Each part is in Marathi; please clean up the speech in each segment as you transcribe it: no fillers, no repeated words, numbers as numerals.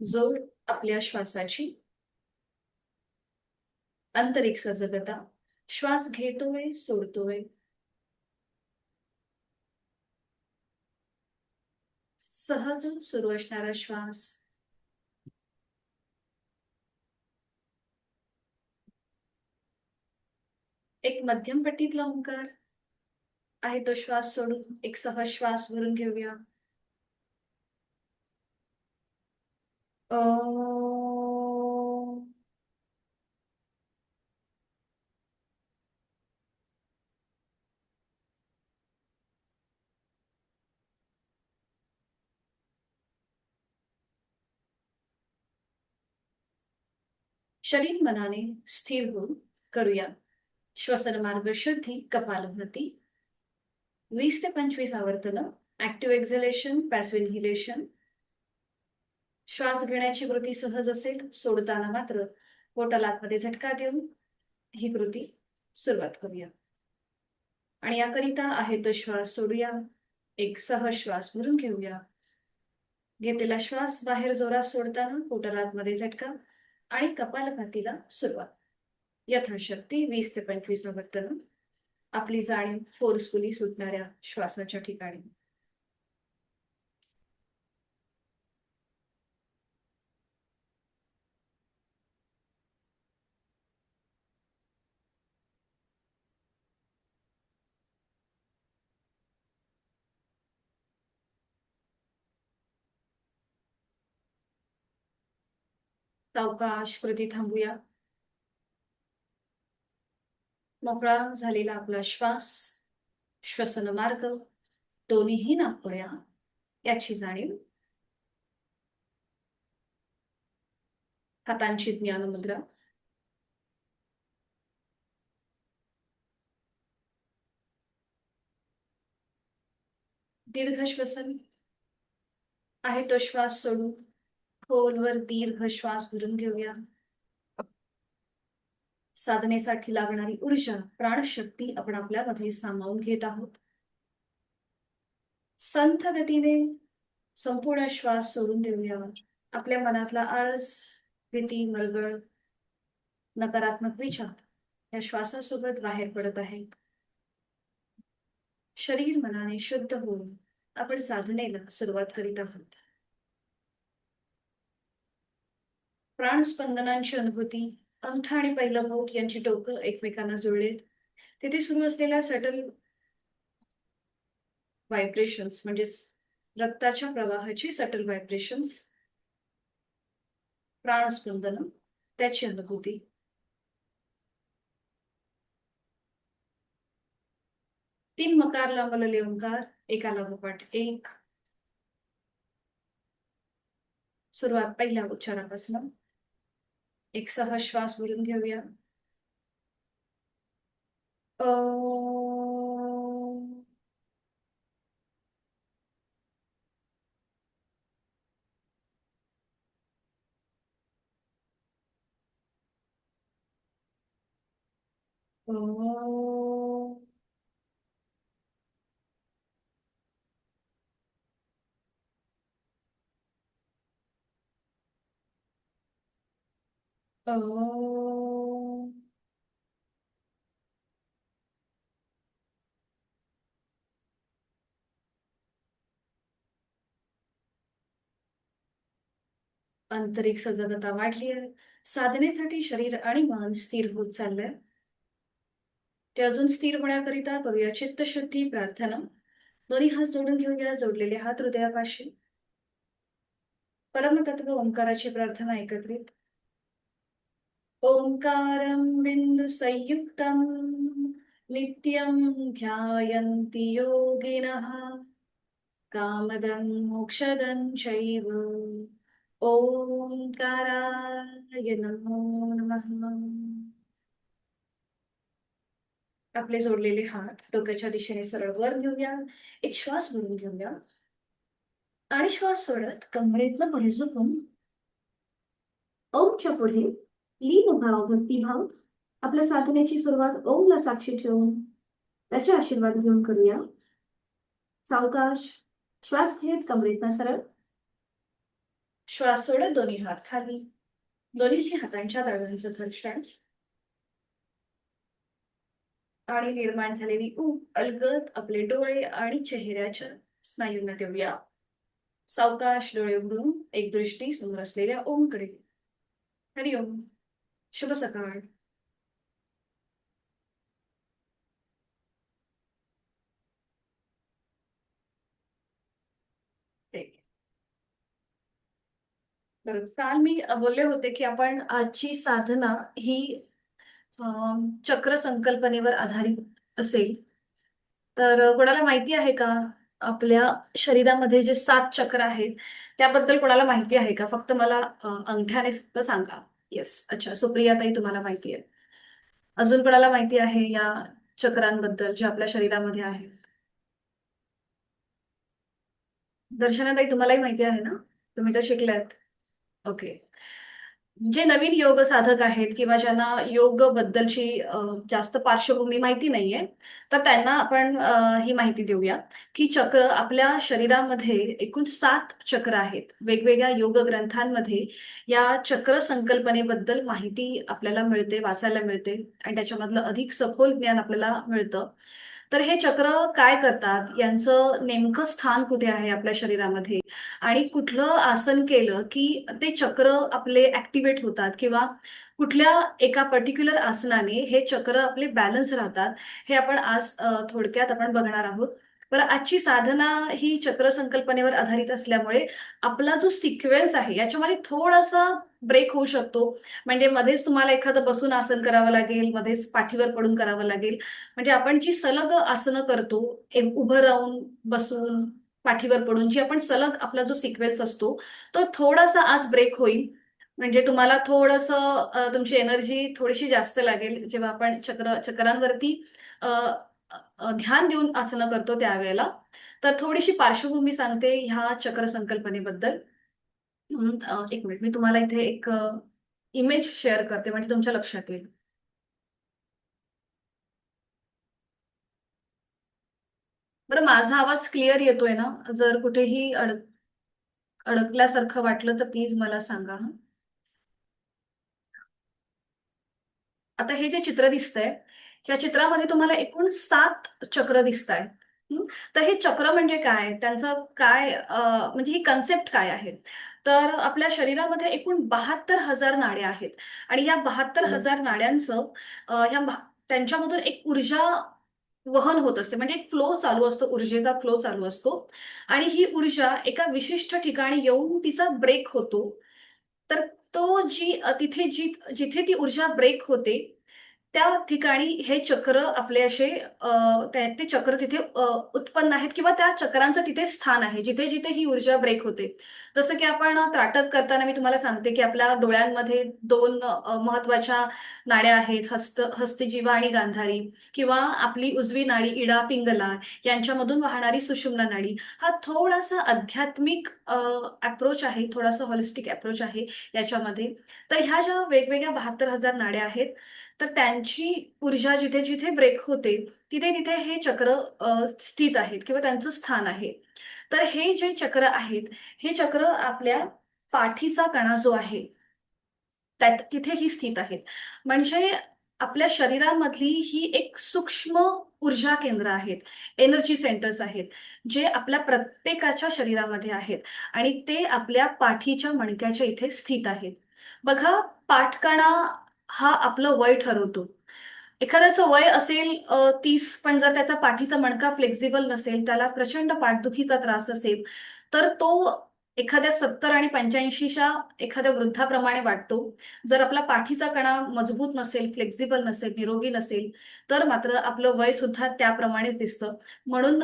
जोड आपल्या श्वासाची. आंतरिक सजगता. श्वास घेतोय, सोडतोय. सहज सुरू असणारा श्वास. एक मध्यम पट्टीतला ओंकार आहे, तो श्वास सोडून एक सहज श्वास भरून घेऊया. शरीर मनाने स्थिर होऊन करूया श्वसन मार्ग शुद्धी, कपालभाती. 20 ते 25 आवर्तन. Active exhalation, passive inhalation. श्वास घेण्याची कृती सहज असेल, सोडताना मात्र पोटाला आतमध्ये झटका देऊन ही कृती सुरुवात करूया. आणि याकरिता आहे तो श्वास सोडूया, एक सहज श्वास भरून घेऊया. घेतलेला श्वास बाहेर जोरात सोडताना पोटाला आतमध्ये झटका आणि कपालभातीला सुरुवात. यथाशक्ती 20 ते 25 आवर्तन. आपली जाणीव फोर्सफुली सुटणाऱ्या श्वासाच्या ठिकाणी. सावकाश कृती थांबूया. मोकळा झालेला आपला श्वास, श्वसन मार्ग दोन्हीही नाकपुड्या याची जाणीव. हातांची ज्ञान मुद्रा. दीर्घ श्वसन आहे, तो श्वास सोडून खोलवर दीर्घ श्वास भरून घेऊया. साधनेसाठी लागणारी ऊर्जा, प्राणशक्ती आपण आपल्यामध्ये सामावून घेत आहोत. संथ गतीने संपूर्ण श्वास सोडून देऊया. आपल्या मनातला आळस, भीती, मळगळ, नकारात्मक विचार या श्वासासोबत बाहेर पडत आहेत. शरीर मनाने शुद्ध होऊन आपण साधनेला सुरुवात करीत आहोत. प्राणस्पंदनांची अनुभूती. अंगठा आणि पहिलं बोट यांची टोकं एकमेकांना जुळलेत. तिथे सुरू असलेल्या सटल व्हायब्रेशन्स म्हणजे रक्ताच्या प्रवाहाची सटल व्हायब्रेशन्स, प्राणस्पंदन, त्याची अनुभूती. तीन मकार लांबलेले ओंकार एका लागोपाठ एक. सुरुवात पहिल्या उच्चारापासून. एक सहज श्वास भरून घेऊया. अ आंतरिक सजगता वाढली आहे. साधनेसाठी शरीर आणि मन स्थिर होत चाललंय. ते अजून स्थिर होण्याकरिता करूया चित्तशुद्धी प्रार्थना. दोन्ही हात जोडून घेऊया, जोडलेले हात हृदयापाशी. परमतत्व ओंकाराची प्रार्थना एकत्रित. ओंकारं बिंदु संयुक्तं नित्यं ध्यायन्ति योगिनः कामदं मोक्षदं चैव. ओंकाराय नमो नमः. आपले जोडलेले हात डोक्याच्या दिशेने सरळ वर घेऊया. एक श्वास भरून घेऊया आणि श्वास सोडत कमरेतनं पुढे झुकून ओमच्या पुढे लीन भाव, भक्तिभाव. आपल्या साधनेची सुरुवात ओमला साक्षी ठेवून त्याचे आशीर्वाद घेऊन करूया. सावकाश श्वास घेत कमरेतनं सरळ श्वास सोडत दोन्ही हात खाली. दोन्ही हातांच्या तळव्यांचं घर्षण आणि निर्माण झालेली ऊब अलगद आपले डोळे आणि चेहऱ्याच्या स्नायूंना देऊया. सावकाश डोळे उघडून एक दृष्टी समोर असलेल्या ओमकडे. हरिओम. शुभ सकाळ. तर काल मी बोलले होते की आपण आजची साधना ही चक्र संकल्पनेवर आधारित असेल. तर कोणाला माहिती आहे का आपल्या शरीरामध्ये जे 7 चक्र आहेत त्याबद्दल कोणाला माहिती आहे का? फक्त मला अंगठ्याने फक्त सांगा. येस. अच्छा, सुप्रियाताई तुम्हाला माहिती आहे. अजून कोणाला माहिती आहे या चक्रांबद्दल जे आपल्या शरीरामध्ये आहेत? दर्शनाताई तुम्हालाही माहिती आहे ना? तुम्ही तर शिकल्यात. ओके. जे नवीन योग साधक आहेत किंवा ज्यांना योग बद्दलची जास्त पार्श्वभूमी माहिती नाहीये, तर त्यांना आपण ही माहिती देऊया, की चक्र आपल्या शरीरामध्ये एकूण 7 चक्र आहेत. वेगवेगळ्या योग ग्रंथांमध्ये या चक्र संकल्पनेबद्दल माहिती आपल्याला मिळते, वाचायला मिळते आणि त्याच्यामधलं अधिक सखोल ज्ञान आपल्याला मिळतं. तर हे चक्र काय करतात? यांचं नेमकं स्थान कुठे आहे आपल्या शरीरामध्ये? आणि कुठलं आसन केलं, की ते चक्र आपले ॲक्टिव्हेट होतात किंवा कुठल्या एका पर्टिक्युलर आसनाने हे चक्र आपले बॅलन्स राहतात, हे आपण आज थोडक्यात आपण बघणार आहोत. बरं, आजची साधना ही चक्र संकल्पनेवर आधारित असल्यामुळे आपला जो सिक्वेन्स आहे, याच्यामध्ये थोडासा ब्रेक होऊ शकतो. म्हणजे मध्येच तुम्हाला एखादं बसून आसन करावं लागेल, मध्येच पाठीवर पडून करावं लागेल. म्हणजे आपण जी सलग आसनं करतो, एक उभं राहून, बसून, पाठीवर पडून जी आपण सलग आपला जो सिक्वेन्स असतो, तो थोडासा आज ब्रेक होईल. म्हणजे तुम्हाला थोडंसं तुमची एनर्जी थोडीशी जास्त लागेल, जेव्हा आपण चक्रांवरती अ, ध्यान देऊन आसनं करतो त्यावेळेला. तर थोडीशी पार्श्वभूमी सांगते ह्या चक्र संकल्पनेबद्दल. म्हणून 1 मिनिट मी तुम्हाला इथे एक इमेज शेअर करते म्हणजे तुमच्या लक्षात येईल. बरं, माझा आवाज क्लिअर येतोय ना? जर कुठेही अडकल्यासारखं वाटलं तर प्लीज मला सांगा हं. आता हे जे चित्र दिसतंय, या चित्रामध्ये तुम्हाला एकूण 7 चक्र दिसतायत. हं. तर हे चक्र म्हणजे काय? त्यांचं काय म्हणजे ही कन्सेप्ट काय आहे? तर आपल्या शरीरामध्ये एकूण 72,000 नाड्या आहेत आणि या 72,000 नाड्यांचं त्यांच्यामधून एक ऊर्जा वहन होत असते. म्हणजे एक फ्लो चालू असतो, ऊर्जेचा फ्लो चालू असतो आणि ही ऊर्जा एका विशिष्ट ठिकाणी येऊन तिचा ब्रेक होतो. तर तो तिथे जिथे ती ऊर्जा ब्रेक होते, त्या ठिकाणी हे चक्र आपले असे ते चक्र तिथे उत्पन्न आहेत किंवा त्या चक्रांचं तिथे स्थान आहे, जिथे-जिथे ही ऊर्जा ब्रेक होते. जसं की आपण त्राटक करताना मी तुम्हाला सांगते, की आपल्या डोळ्यांमध्ये 2 महत्त्वाच्या नाड्या आहेत, हस्तजिवा आणि गांधारी किंवा आपली उजवी नाडी इडा, पिंगला यांच्यामधून वाहणारी सुषुम्ना नाडी. हा थोडासा आध्यात्मिक अप्रोच आहे, थोडासा होलिस्टिक अप्रोच आहे याच्यामध्ये. तर ह्या ज्या वेगवेगळ्या 72,000 नाड्या आहेत, तर त्यांची ऊर्जा जिथे-जिथे ब्रेक होते, तिथे-तिथे हे चक्र स्थित आहेत किंवा त्यांचं स्थान आहे. तर हे जे चक्र आहेत, हे चक्र आपल्या पाठीचा कणा जो आहे, तिथेही स्थित आहेत. म्हणजे आपल्या शरीरामधली ही एक सूक्ष्म ऊर्जा केंद्र आहेत, एनर्जी सेंटर्स आहेत, जे आपल्या प्रत्येकाच्या शरीरामध्ये आहेत आणि ते आपल्या पाठीच्या मणक्याच्या इथे स्थित आहेत. बघा, पाठकणा हा आपलं वय ठरवतो. एखाद्याचं वय असेल 30, पण जर त्याचा पाठीचा मणका फ्लेक्सिबल नसेल, त्याला प्रचंड पाठदुखीचा त्रास असेल, तर तो एखाद्या 70 आणि 85च्या एखाद्या वृद्धाप्रमाणे वाटतो. जर आपला पाठीचा कणा मजबूत नसेल, फ्लेक्सिबल नसेल, निरोगी नसेल, तर मात्र आपलं वय सुद्धा त्याप्रमाणेच दिसतं. म्हणून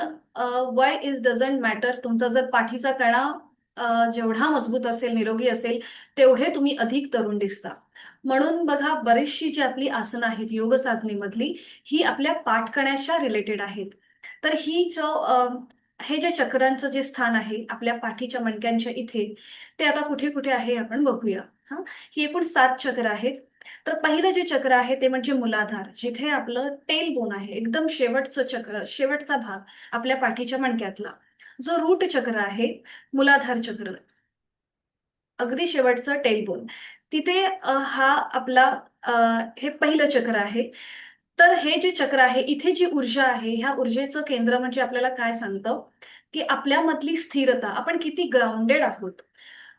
वय डझंट मॅटर. तुमचा जर पाठीचा कणा जेवढा मजबूत असेल, निरोगी असेल, तेवढे तुम्ही अधिक तरुण दिसता. म्हणून बघा, बरीचशी जी आपली आसनं आहेत योग साधनेमधली, ही आपल्या पाठकण्याच्या रिलेटेड आहेत. तर हे जे चक्रांचं जे स्थान आहे आपल्या पाठीच्या मणक्यांच्या इथे, ते आता कुठे-कुठे आहे आपण बघूया. हां. ही एकूण 7 चक्र आहेत. तर पहिलं जे चक्र आहे ते म्हणजे मूलाधार, जिथे आपलं टेल बोन आहे. एकदम शेवटचं चक्र, शेवटचा भाग आपल्या पाठीच्या मणक्यातला. जो रूट चक्र आहे, मूलाधार चक्र. अगदी शेवटचं टेलबोन. तिथे हा आपला अ, हे पहिलं चक्र आहे. तर हे जे चक्र आहे, इथे जी ऊर्जा आहे, ह्या ऊर्जेचं केंद्र म्हणजे आपल्याला काय सांगतं, की आपल्यामधली स्थिरता, आपण किती ग्राउंडेड आहोत.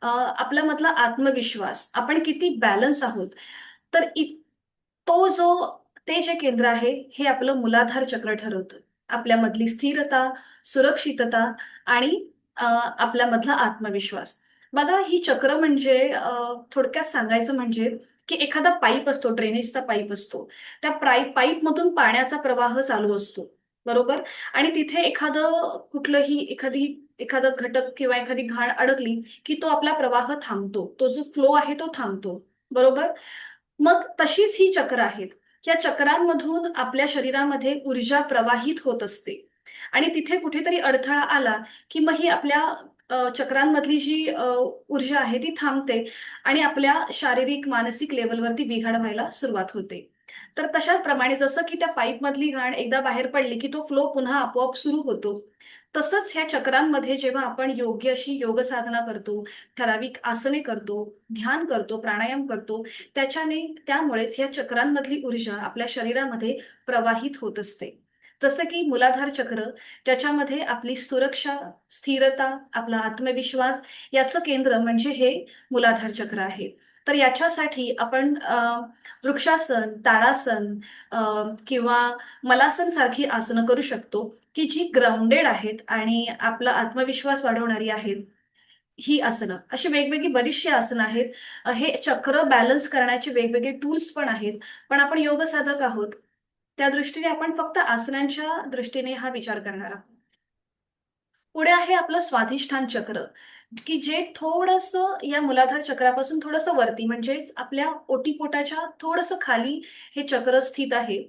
आपल्यामधला आत्मविश्वास, आपण किती बॅलन्स आहोत. तर तो जो ते जे केंद्र आहे, हे आपलं मूलाधार चक्र ठरवतं. आपल्यामधली स्थिरता, सुरक्षितता आणि आपल्यामधला आत्मविश्वास. बघा ही चक्र म्हणजे थोडक्यात सांगायचं म्हणजे, की एखादा पाईप असतो, ड्रेनेजचा पाईप असतो. त्या पाईपमधून पाण्याचा प्रवाह चालू असतो, बरोबर? आणि तिथे एखादा घटक किंवा एखादी घाण अडकली, की तो आपला प्रवाह थांबतो. तो जो फ्लो आहे तो थांबतो, बरोबर? मग तशीच ही चक्र आहेत. या चक्रांमधून आपल्या शरीरामध्ये ऊर्जा प्रवाहित होत असते आणि तिथे कुठेतरी अडथळा आला, की मग ही आपल्या चक्रांमधली जी ऊर्जा आहे ती थांबते आणि आपल्या शारीरिक, मानसिक लेव्हलवरती बिघाड व्हायला सुरुवात होते. तर तशाच प्रमाणे जसं की त्या पाईपमधली घाण एकदा बाहेर पडली, की तो फ्लो पुन्हा आपोआप सुरू होतो. तसंच ह्या चक्रांमध्ये जेव्हा आपण योग्य अशी योग साधना करतो, ठराविक आसने करतो, ध्यान करतो, प्राणायाम करतो, त्यामुळेच या चक्रांमधली ऊर्जा आपल्या शरीरामध्ये प्रवाहित होत असते. जसं की मूलाधार चक्र, ज्याच्यामध्ये आपली सुरक्षा, स्थिरता, आपला आत्मविश्वास याचं केंद्र म्हणजे हे मूलाधार चक्र आहे. तर याच्यासाठी आपण वृक्षासन, ताडासन किंवा मलासन सारखी आसनं करू शकतो, की जी ग्राउंडेड आहेत आणि आपला आत्मविश्वास वाढवणारी आहेत. ही आसनं. अशी वेगवेगळी बरीचशी आसनं आहेत. हे चक्र बॅलन्स करण्याचे वेगवेगळे टूल्स पण आहेत. पण आपण योग साधक आहोत. त्या दृष्टीने आपण फक्त आसनांच्या दृष्टीने हा विचार करणार आहोत. पुढे आहे आपलं स्वाधिष्ठान चक्र, की जे थोडंसं या मूलाधार चक्रापासून थोडंसं वरती म्हणजेच आपल्या ओटीपोटाच्या थोडंसं खाली हे चक्र स्थित आहे,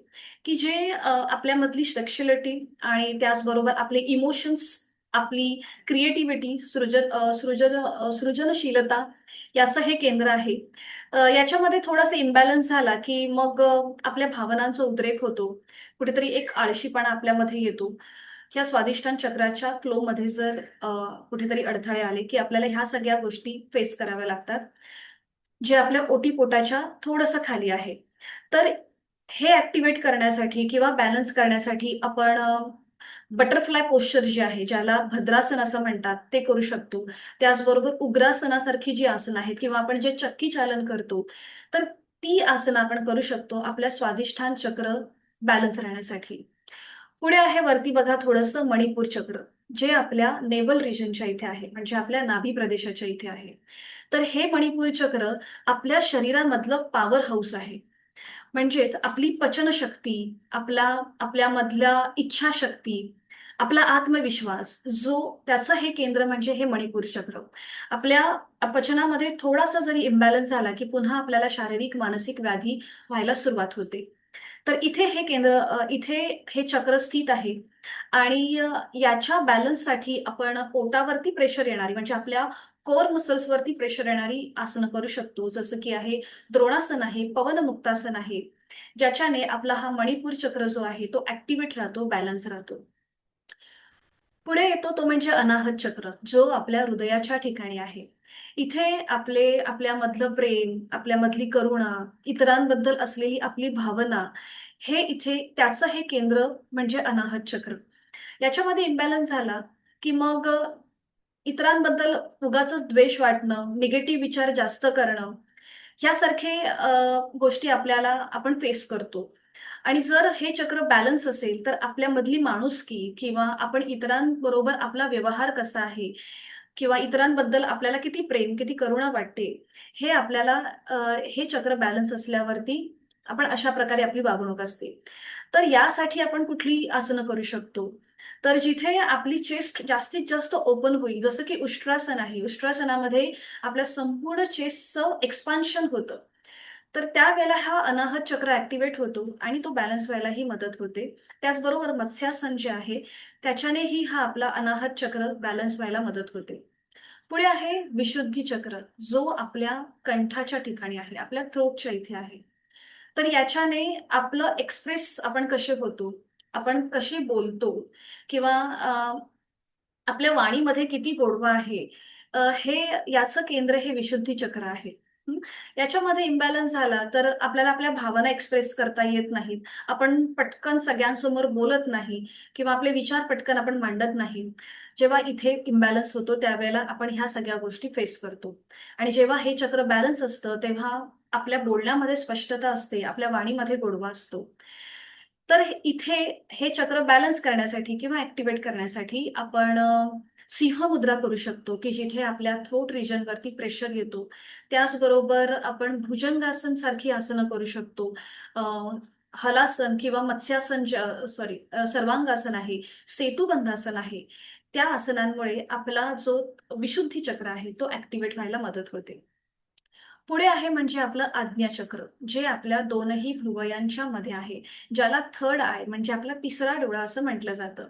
की जे आपल्यामधली सेक्शुअलिटी आणि त्याचबरोबर आपले इमोशन्स, आपली क्रिएटिव्हिटी, सृजनशीलता याचं हे केंद्र आहे. याच्यामध्ये थोडासा इम्बॅलन्स झाला, की मग आपल्या भावनांचा उद्रेक होतो. कुठेतरी एक आळशीपणा आपल्यामध्ये येतो. ह्या स्वादिष्टान चक्राच्या फ्लोमध्ये जर कुठेतरी अडथळे आले, की आपल्याला ह्या सगळ्या गोष्टी फेस कराव्या लागतात, जे आपल्या ओटीपोटाच्या थोडंसं खाली आहे. तर हे ॲक्टिव्हेट करण्यासाठी किंवा बॅलन्स करण्यासाठी आपण बटरफ्लाय पोश्चर जे आहे, ज्याला भद्रासन असं म्हणतात, ते करू शकतो. त्याचबरोबर उग्रासनासारखी जी आसनं आहेत किंवा आपण जे चक्की चालन करतो, तर ती आसनं आपण करू शकतो आपल्या स्वादिष्ठान चक्र बॅलन्स राहण्यासाठी. पुढे आहे वरती बघा थोडंसं मणिपूर चक्र, जे आपल्या नेव्हल रिजनच्या इथे आहे, म्हणजे आपल्या नाभी प्रदेशाच्या इथे आहे. तर हे मणिपूर चक्र आपल्या शरीरामधलं पॉवर हाऊस आहे. म्हणजेच आपली पचनशक्ती, आपल्यामधल्या इच्छाशक्ती, आपला आत्मविश्वास जो त्याचं हे केंद्र म्हणजे हे मणिपूर चक्र. आपल्या पचनामध्ये थोडासा जरी इम्बॅलन्स झाला, की पुन्हा आपल्याला शारीरिक, मानसिक व्याधी व्हायला सुरुवात होते. तर इथे हे चक्र स्थित आहे आणि याच्या बॅलन्ससाठी आपण पोटावरती प्रेशर येणारी म्हणजे आपल्या कोर मसल्सवरती प्रेशर येणारी आसनं करू शकतो. जसं की आहे द्रोणासन आहे, पवनमुक्तासन आहे. ज्याच्याने आपला हा मणिपूर चक्र जो आहे तो ॲक्टिव्हेट राहतो, बॅलन्स राहतो. पुढे येतो तो म्हणजे अनाहत चक्र, जो आपल्या हृदयाच्या ठिकाणी आहे. इथे आपल्यामधलं प्रेम, आपल्यामधली करुणा, इतरांबद्दल असलेली आपली भावना, त्याचं हे केंद्र म्हणजे अनाहत चक्र. याच्यामध्ये इम्बॅलन्स झाला, की मग इतरांबद्दल उगाचच द्वेष वाटणं, निगेटिव्ह विचार जास्त करणं, ह्यासारखे गोष्टी आपण फेस करतो. आणि जर हे चक्र बॅलन्स असेल, तर आपल्यामधली माणुसकी किंवा आपण इतरांबरोबर आपला व्यवहार कसा आहे किंवा इतरांबद्दल आपल्याला किती प्रेम, किती करुणा वाटते, हे आपल्याला अ, हे चक्र बॅलन्स असल्यावरती आपण अशा प्रकारे आपली वागणूक असते. तर यासाठी आपण कुठली आसनं करू शकतो? तर जिथे आपली चेस्ट जास्तीत जास्त ओपन होईल, जसं की उष्ट्रासन आहे. उष्ट्रासनामध्ये आपल्या संपूर्ण चेस्टचं एक्सपान्शन होतं. तर त्यावेळेला हा अनाहत चक्र ॲक्टिव्हेट होतो आणि तो बॅलन्स व्हायलाही मदत होते. त्याचबरोबर मत्स्यासन जे आहे, त्याच्यानेही हा आपला अनाहत चक्र बॅलन्स व्हायला मदत होते. पुढे आहे विशुद्धी चक्र, जो आपल्या कंठाच्या ठिकाणी आहे, आपल्या थ्रोटच्या इथे आहे. तर याच्याने आपलं एक्सप्रेस आपण कसे होतो, आपण कसे बोलतो किंवा आपल्या वाणीमध्ये किती गोडवा आहे, हे याचं केंद्र हे विशुद्धी चक्र आहे. हं. याच्यामध्ये इम्बॅलन्स झाला तर आपल्याला आपल्या भावना एक्सप्रेस करता येत नाहीत. आपण पटकन सगळ्यांसमोर बोलत नाही किंवा आपले विचार पटकन आपण मांडत नाही. जेव्हा इथे इम्बॅलन्स होतो त्यावेळेला आपण ह्या सगळ्या गोष्टी फेस करतो. आणि जेव्हा हे चक्र बॅलन्स असतं तेव्हा आपल्या बोलण्यामध्ये स्पष्टता असते, आपल्या वाणीमध्ये गोडवा असतो. तर इथे हे चक्र बॅलन्स करण्यासाठी किंवा ॲक्टिव्हेट करण्यासाठी आपण सिंह मुद्रा करू शकतो, की जिथे आपल्या थ्रोट रिजनवरती प्रेशर येतो. त्याचबरोबर आपण भुजंगासन सारखी आसनं करू शकतो. अ, हलासन किंवा मत्स्यासन सॉरी सर्वांगासन आहे, सेतुबंधासन आहे. त्या आसनांमुळे आपला जो विशुद्धी चक्र आहे, तो ॲक्टिव्हेट व्हायला मदत होते. पुढे आहे म्हणजे आपलं आज्ञाचक्र, जे आपल्या दोनही भ्रुवयांच्या मध्ये आहे. ज्याला थर्ड आय म्हणजे आपला तिसरा डोळा असं म्हटलं जातं.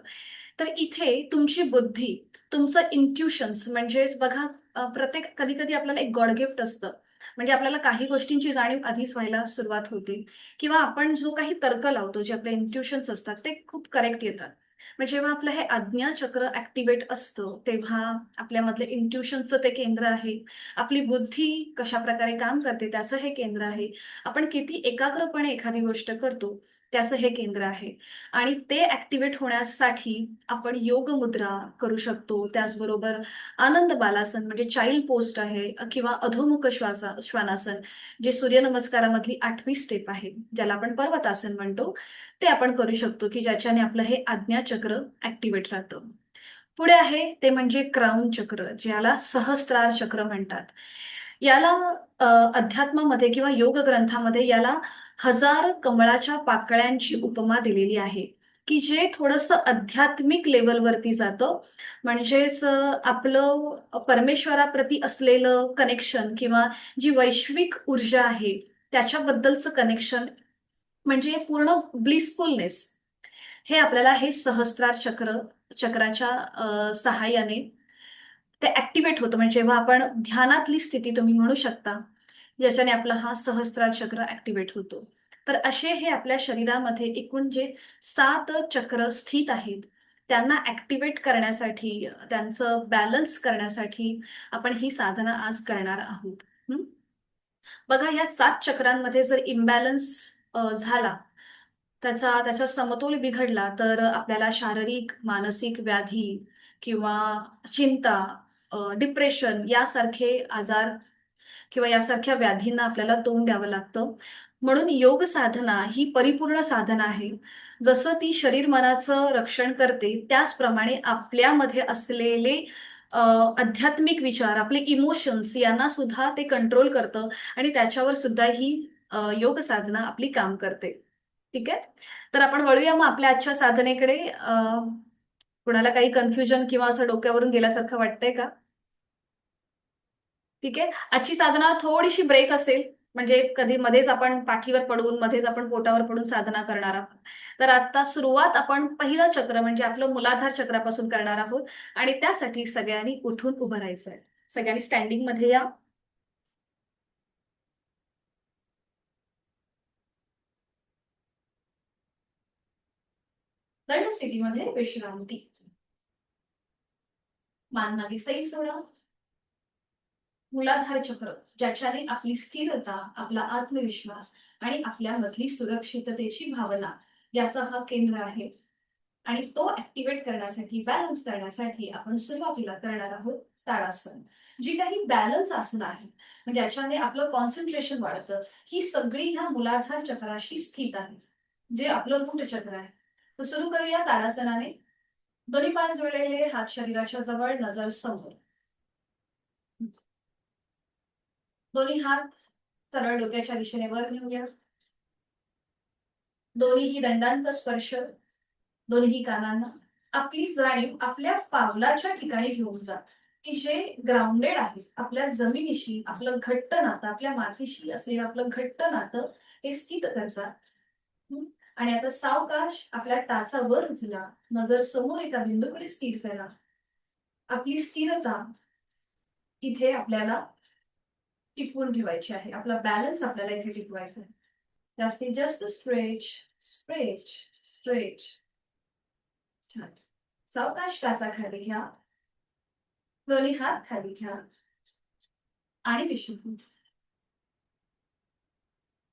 तर इथे तुमची बुद्धी, तुमचं इंट्युशन्स म्हणजे बघा प्रत्येक कधी-कधी आपल्याला एक गॉड गिफ्ट असतं. म्हणजे आपल्याला काही गोष्टींची जाणीव आधीच व्हायला सुरुवात होते किंवा आपण जो काही तर्क लावतो, जे आपले इंट्युशन्स असतात, ते खूप करेक्ट येतात. मग जेव्हा आपलं हे आज्ञाचक्र ॲक्टिव्हेट असतं, तेव्हा आपल्यामधलं इंट्युशनचं ते केंद्र आहे. आपली बुद्धी कशाप्रकारे काम करते त्याचं हे केंद्र आहे. आपण किती एकाग्रपणे एखादी गोष्ट करतो त्याचं हे केंद्र आहे. आणि ते ॲक्टिव्हेट होण्यासाठी आपण योग मुद्रा करू शकतो. त्याचबरोबर आनंद बालासन म्हणजे चाइल्ड पोस्ट आहे किंवा अधोमुख श्वानासन जे सूर्यनमस्कारामधली 8वी स्टेप आहे, ज्याला आपण पर्वतासन म्हणतो. ते आपण करू शकतो, की ज्याच्याने आपलं हे आज्ञाचक्र ॲक्टिव्हेट राहतं. पुढे आहे ते म्हणजे क्राउन चक्र, ज्याला सहस्त्रार चक्र म्हणतात. याला अ, अध्यात्मामध्ये किंवा योग ग्रंथामध्ये याला हजार कमळाच्या पाकळ्यांची उपमा दिलेली आहे, की जे थोडंसं आध्यात्मिक लेव्हलवरती जातं. म्हणजेच आपलं परमेश्वराप्रती असलेलं कनेक्शन किंवा जी वैश्विक ऊर्जा आहे, त्याच्याबद्दलचं कनेक्शन म्हणजे पूर्ण ब्लिसफुलनेस हे आपल्याला हे सहस्त्रार चक्राच्या सहाय्याने ते ॲक्टिव्हेट होतं. म्हणजे जेव्हा आपण ध्यानातली स्थिती तुम्ही म्हणू शकता, ज्याच्याने आपला हा सहस्त्रार चक्र ॲक्टिव्हेट होतो. तर असे हे आपल्या शरीरामध्ये एकूण जे 7 चक्र स्थित आहेत, त्यांना ॲक्टिव्हेट करण्यासाठी, त्यांचं बॅलन्स करण्यासाठी आपण ही साधना आज करणार आहोत. हं. बघा या 7 चक्रांमध्ये जर इम्बॅलन्स झाला, त्याचा समतोल बिघडला, तर आपल्याला शारीरिक, मानसिक व्याधी किंवा चिंता, डिप्रेशन यासारखे आजार किंवा यासारख्या व्याधींना आपल्याला तोंड द्यावं लागतं. म्हणून योग साधना ही परिपूर्ण साधना आहे. जसं ती शरीर मनाचं रक्षण करते, त्याचप्रमाणे आपल्यामध्ये असलेले अ, आध्यात्मिक विचार, आपले इमोशन्स यांना सुद्धा ते कंट्रोल करतं आणि त्याच्यावर सुद्धा ही योग साधना आपली काम करते. ठीक आहे? तर आपण वळूया मग आपल्या आजच्या साधनेकडे. कुणाला काही कन्फ्युजन किंवा असं डोक्यावरून गेल्यासारखं वाटतंय का? ठीक आहे. आजची साधना थोडीशी ब्रेक असेल, म्हणजे कधी मध्येच आपण पाठीवर पडून, मध्येच आपण पोटावर पडून साधना करणार आहोत. तर आता सुरुवात आपण पहिलं चक्र म्हणजे आपलं मूलाधार चक्रापासून करणार आहोत आणि त्यासाठी सगळ्यांनी उठून उभं राहायचंय. सगळ्यांनी स्टँडिंगमध्ये या. दंड स्थितीमध्ये विश्रांती. मान मागे सैल सोडा. मूलाधार चक्र, ज्याच्याने आपली स्थिरता, आपला आत्मविश्वास आणि आपल्यामधली सुरक्षिततेची भावना याचा हा केंद्र आहे. आणि तो ॲक्टिव्हेट करण्यासाठी, बॅलन्स करण्यासाठी आपण सुरुवातीला करणार आहोत ताडासन. जी काही बॅलन्स आसनं आहेत, म्हणजे याच्याने आपलं कॉन्सन्ट्रेशन वाढतं. ही सगळी ह्या मूलाधार चक्राशी स्थित आहे, जे आपलं रूट चक्र आहे. तर सुरू करूया ताडासनाने. दोन्ही पाय जोडलेले, हात शरीराच्या जवळ, नजर समोर. दोन्ही हात सरळ डोक्याच्या दिशेने वर घेऊया. दोन्हीही दंडांचा स्पर्श दोन्ही कानांना. आपली जाणीव आपल्या पावलाच्या ठिकाणी घेऊन जा, की जे ग्राउंडेड आहे. आपल्या जमिनीशी आपलं घट्ट नातं, आपल्या मातीशी असलेलं आपलं घट्ट नातं हे स्थित करतात. हं. आणि आता सावकाश आपल्या टाचा वर उचला. नजर समोर एका बिंदूकडे स्थिर करा. आपली स्थिरता इथे आपल्याला टिकवून ठेवायची आहे. आपला बॅलन्स आपल्याला इथे टिकवायचा आहे. जास्तीत जास्त स्ट्रेच, स्ट्रेच, स्ट्रेच. छान. सावकाश टाचा खाली घ्या. दोन्ही हात खाली घ्या आणि विश्रांती.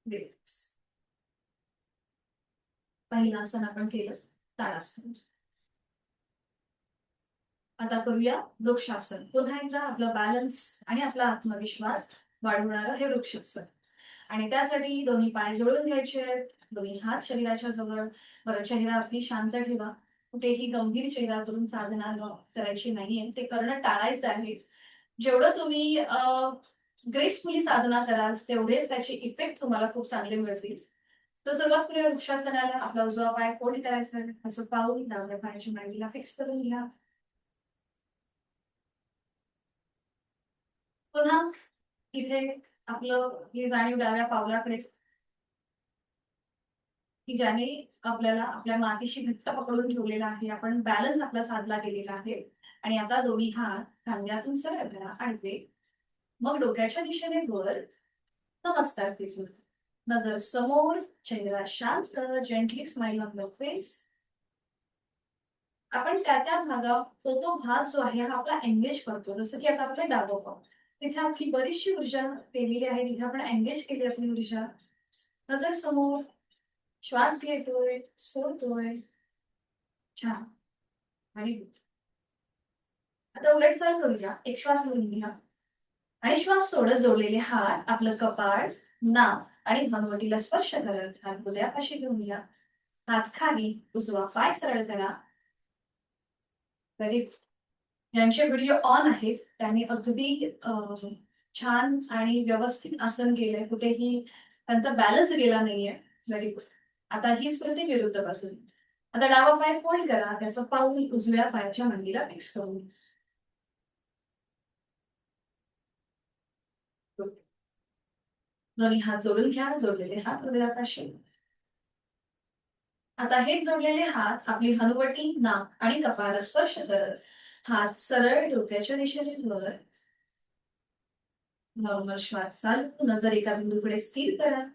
रिलॅक्स. पहिलं आसन आपण केलं ताडासन. आता करूया वृक्षासन. पुन्हा एकदा आपला बॅलन्स आणि आपला आत्मविश्वास वाढवणारं हे वृक्षासन. आणि त्यासाठी दोन्ही पाय जोडून घ्यायचे आहेत, दोन्ही हात शरीराच्या जवळ. बरं, चेहरा अगदी शांत ठेवा. कुठेही गंभीर चेहरा करून साधना करायची नाहीये, ते करणं टाळायचं आहे. जेवढं तुम्ही ग्रेसफुली साधना कराल तेवढेच त्याचे इफेक्ट तुम्हाला खूप चांगले मिळतील. तर सुरुवात करूया वृक्षासनाला. आपला उजवा पाय फोल्ड करायचा आहे, असं पाऊल डाव्या पायाच्या मांडीला फिक्स करून घ्या. पुन्हा इथे आपलं ही जाणीव डाव्या पावलाकडे, की ज्याने आपल्याला आपल्या मातीशी घट्ट पकडून ठेवलेला आहे. आपण बॅलन्स आपला साधला गेलेला आहे. आणि आता दोन्ही हात खांद्यातून सरळ करा आणि ते मग डोक्याच्या दिशेने वर. नमस्कार तिथून. नजर समोर, चेहरा शांत, gently smile on the face. आपण त्या भागात तो भाग जो आहे हा आपला एंगेज करतो. जसं की आता आपलं डावं पाव, तिथे आपली बरीचशी ऊर्जा केलेली आहे, तिथे आपण एंगेज केली आपली ऊर्जा. नजर समोर, श्वास घेतोय, सोडतोय. छान. आणि आता उलट चाल करूया. एक श्वास भरून घ्या आणि श्वास सोडत जोडलेले हात आपलं कपाळ, नाक आणि हनुवटीला स्पर्श करत हात हृदयापाशी घेऊन घ्या. हात खाली, उजवा पाय सरळ करा. व्हेरी. ज्यांचे व्हिडिओ ऑन आहेत त्यांनी अगदी छान आणि व्यवस्थित आसन केलंय, कुठेही त्यांचा बॅलन्स गेला नाहीये. Very good. आता ही स्मृती विरुद्ध बाजूने. आता डावा पाय फोल्ड करा, त्याचं पाऊल उजव्या पायाच्या मांडीला फिक्स करून घ्या. दोन्ही हात जोडून घ्या, जोडलेले हात हृदयापाशी. आता हे जोडलेले हात आपली हनुवटी, नाक आणि कपाळाला स्पर्श करत हात सरळ डोक्याच्या दिशेने वर. नॉर्मल श्वास चालू, नजर एका बिंदूकडे स्थिर करा.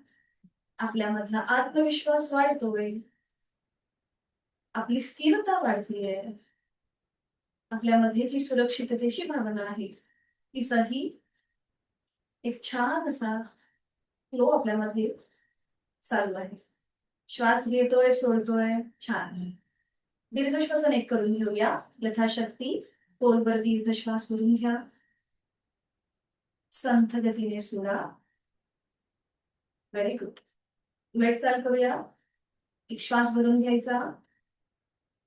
आपल्यामधला आत्मविश्वास वाढतोय, आपली स्थिरता वाढतीये, आपल्यामध्ये जी सुरक्षिततेची भावना आहे ती सही एक छान असा फ्लो आपल्यामध्ये चालू आहे. श्वास घेतोय, सोडतोय. छान. दीर्घ श्वसन एक करून घेऊया. यथाशक्ती खोलवर दीर्घ श्वास भरून घ्या. संथ गतीने सोडा. Very good. वेट चाल करूया. एक श्वास भरून घ्यायचा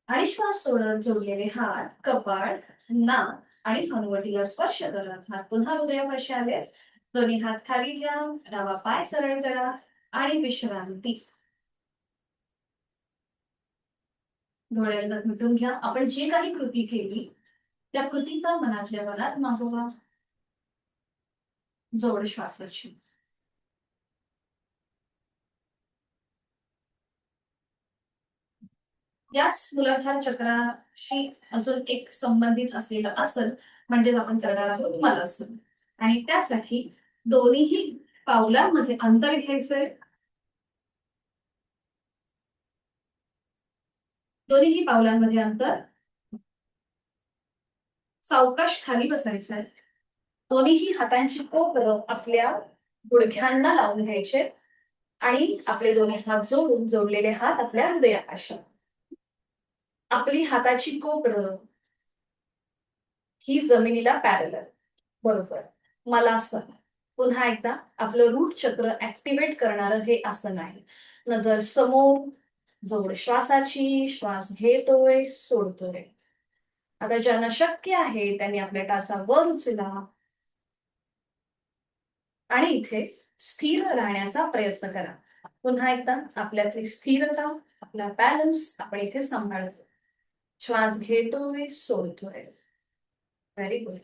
आणि श्वास सोडत जोडलेले हात कपाळ, नाक आणि हनुवटीला स्पर्श करत हात पुन्हा हृदयापाशी आले. दोन्ही हात खाली घ्या, डावा पाय सरळ करा आणि विश्रांती. डोळे मिटून घ्या. आपण जी काही कृती केली त्या कृतीचा मनातल्या मनात मागोवा. जोड श्वासाची. याच मूलाधार चक्राशी अजून एक संबंधित असलेलं आसन म्हणजेच आपण करणार आहोत मलासन. आणि त्यासाठी दोन्हीही पावलांमध्ये अंतर घ्यायचंय. दोन्हीही पावलांमध्ये अंतर. सावकाश खाली बसायचंय. दोन्हीही हातांची कोपरं आपल्या गुडघ्यांना लावून घ्यायचे आणि आपले दोन्ही हात जोडून जोडलेले हात आपल्या हृदयापाशी. आपली हाताची कोपरं ही जमिनीला पॅरलल. बरोबर. मलासन. पुन्हा एकदा आपलं रूट चक्र ऍक्टिव्हेट करणारं हे आसन आहे. नजर समोर, जोड श्वासाची. श्वास घेतोय, सोडतोय. आता ज्यांना शक्य आहे त्यांनी आपल्या टाचा वर उचला आणि इथे स्थिर राहण्याचा प्रयत्न करा. पुन्हा एकदा आपल्यातली स्थिरता, आपला बॅलन्स आपण इथे सांभाळतो. श्वास घेतोय, सोडतोय. Very good.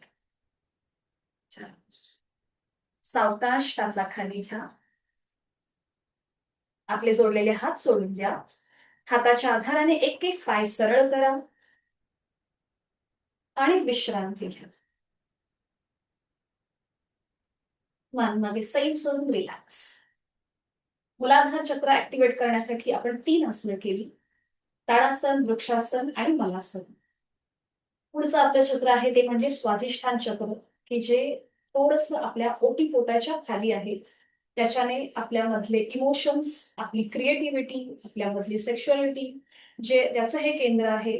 छान. सावकाश टाचा खाली घ्या. आपले जोडलेले हात सोडून द्या. हाताच्या आधाराने एक एक पाय सरळ करा आणि विश्रांती घ्या. मान मागे सैल सोडून रिलॅक्स. मूलाधार चक्र ऍक्टिव्हेट करण्यासाठी आपण 3 आसनं केली. ताडासन, वृक्षासन आणि मलासन. पुढचं आपलं चक्र आहे ते म्हणजे स्वाधिष्ठान चक्र, की जे थोडस आपल्या ओटीपोटाच्या खाली आहे. त्याच्याने आपल्यामधले इमोशन्स, आपली क्रिएटिव्हिटी, आपल्यामधली सेक्शुअलिटी, जे त्याचं हे केंद्र आहे.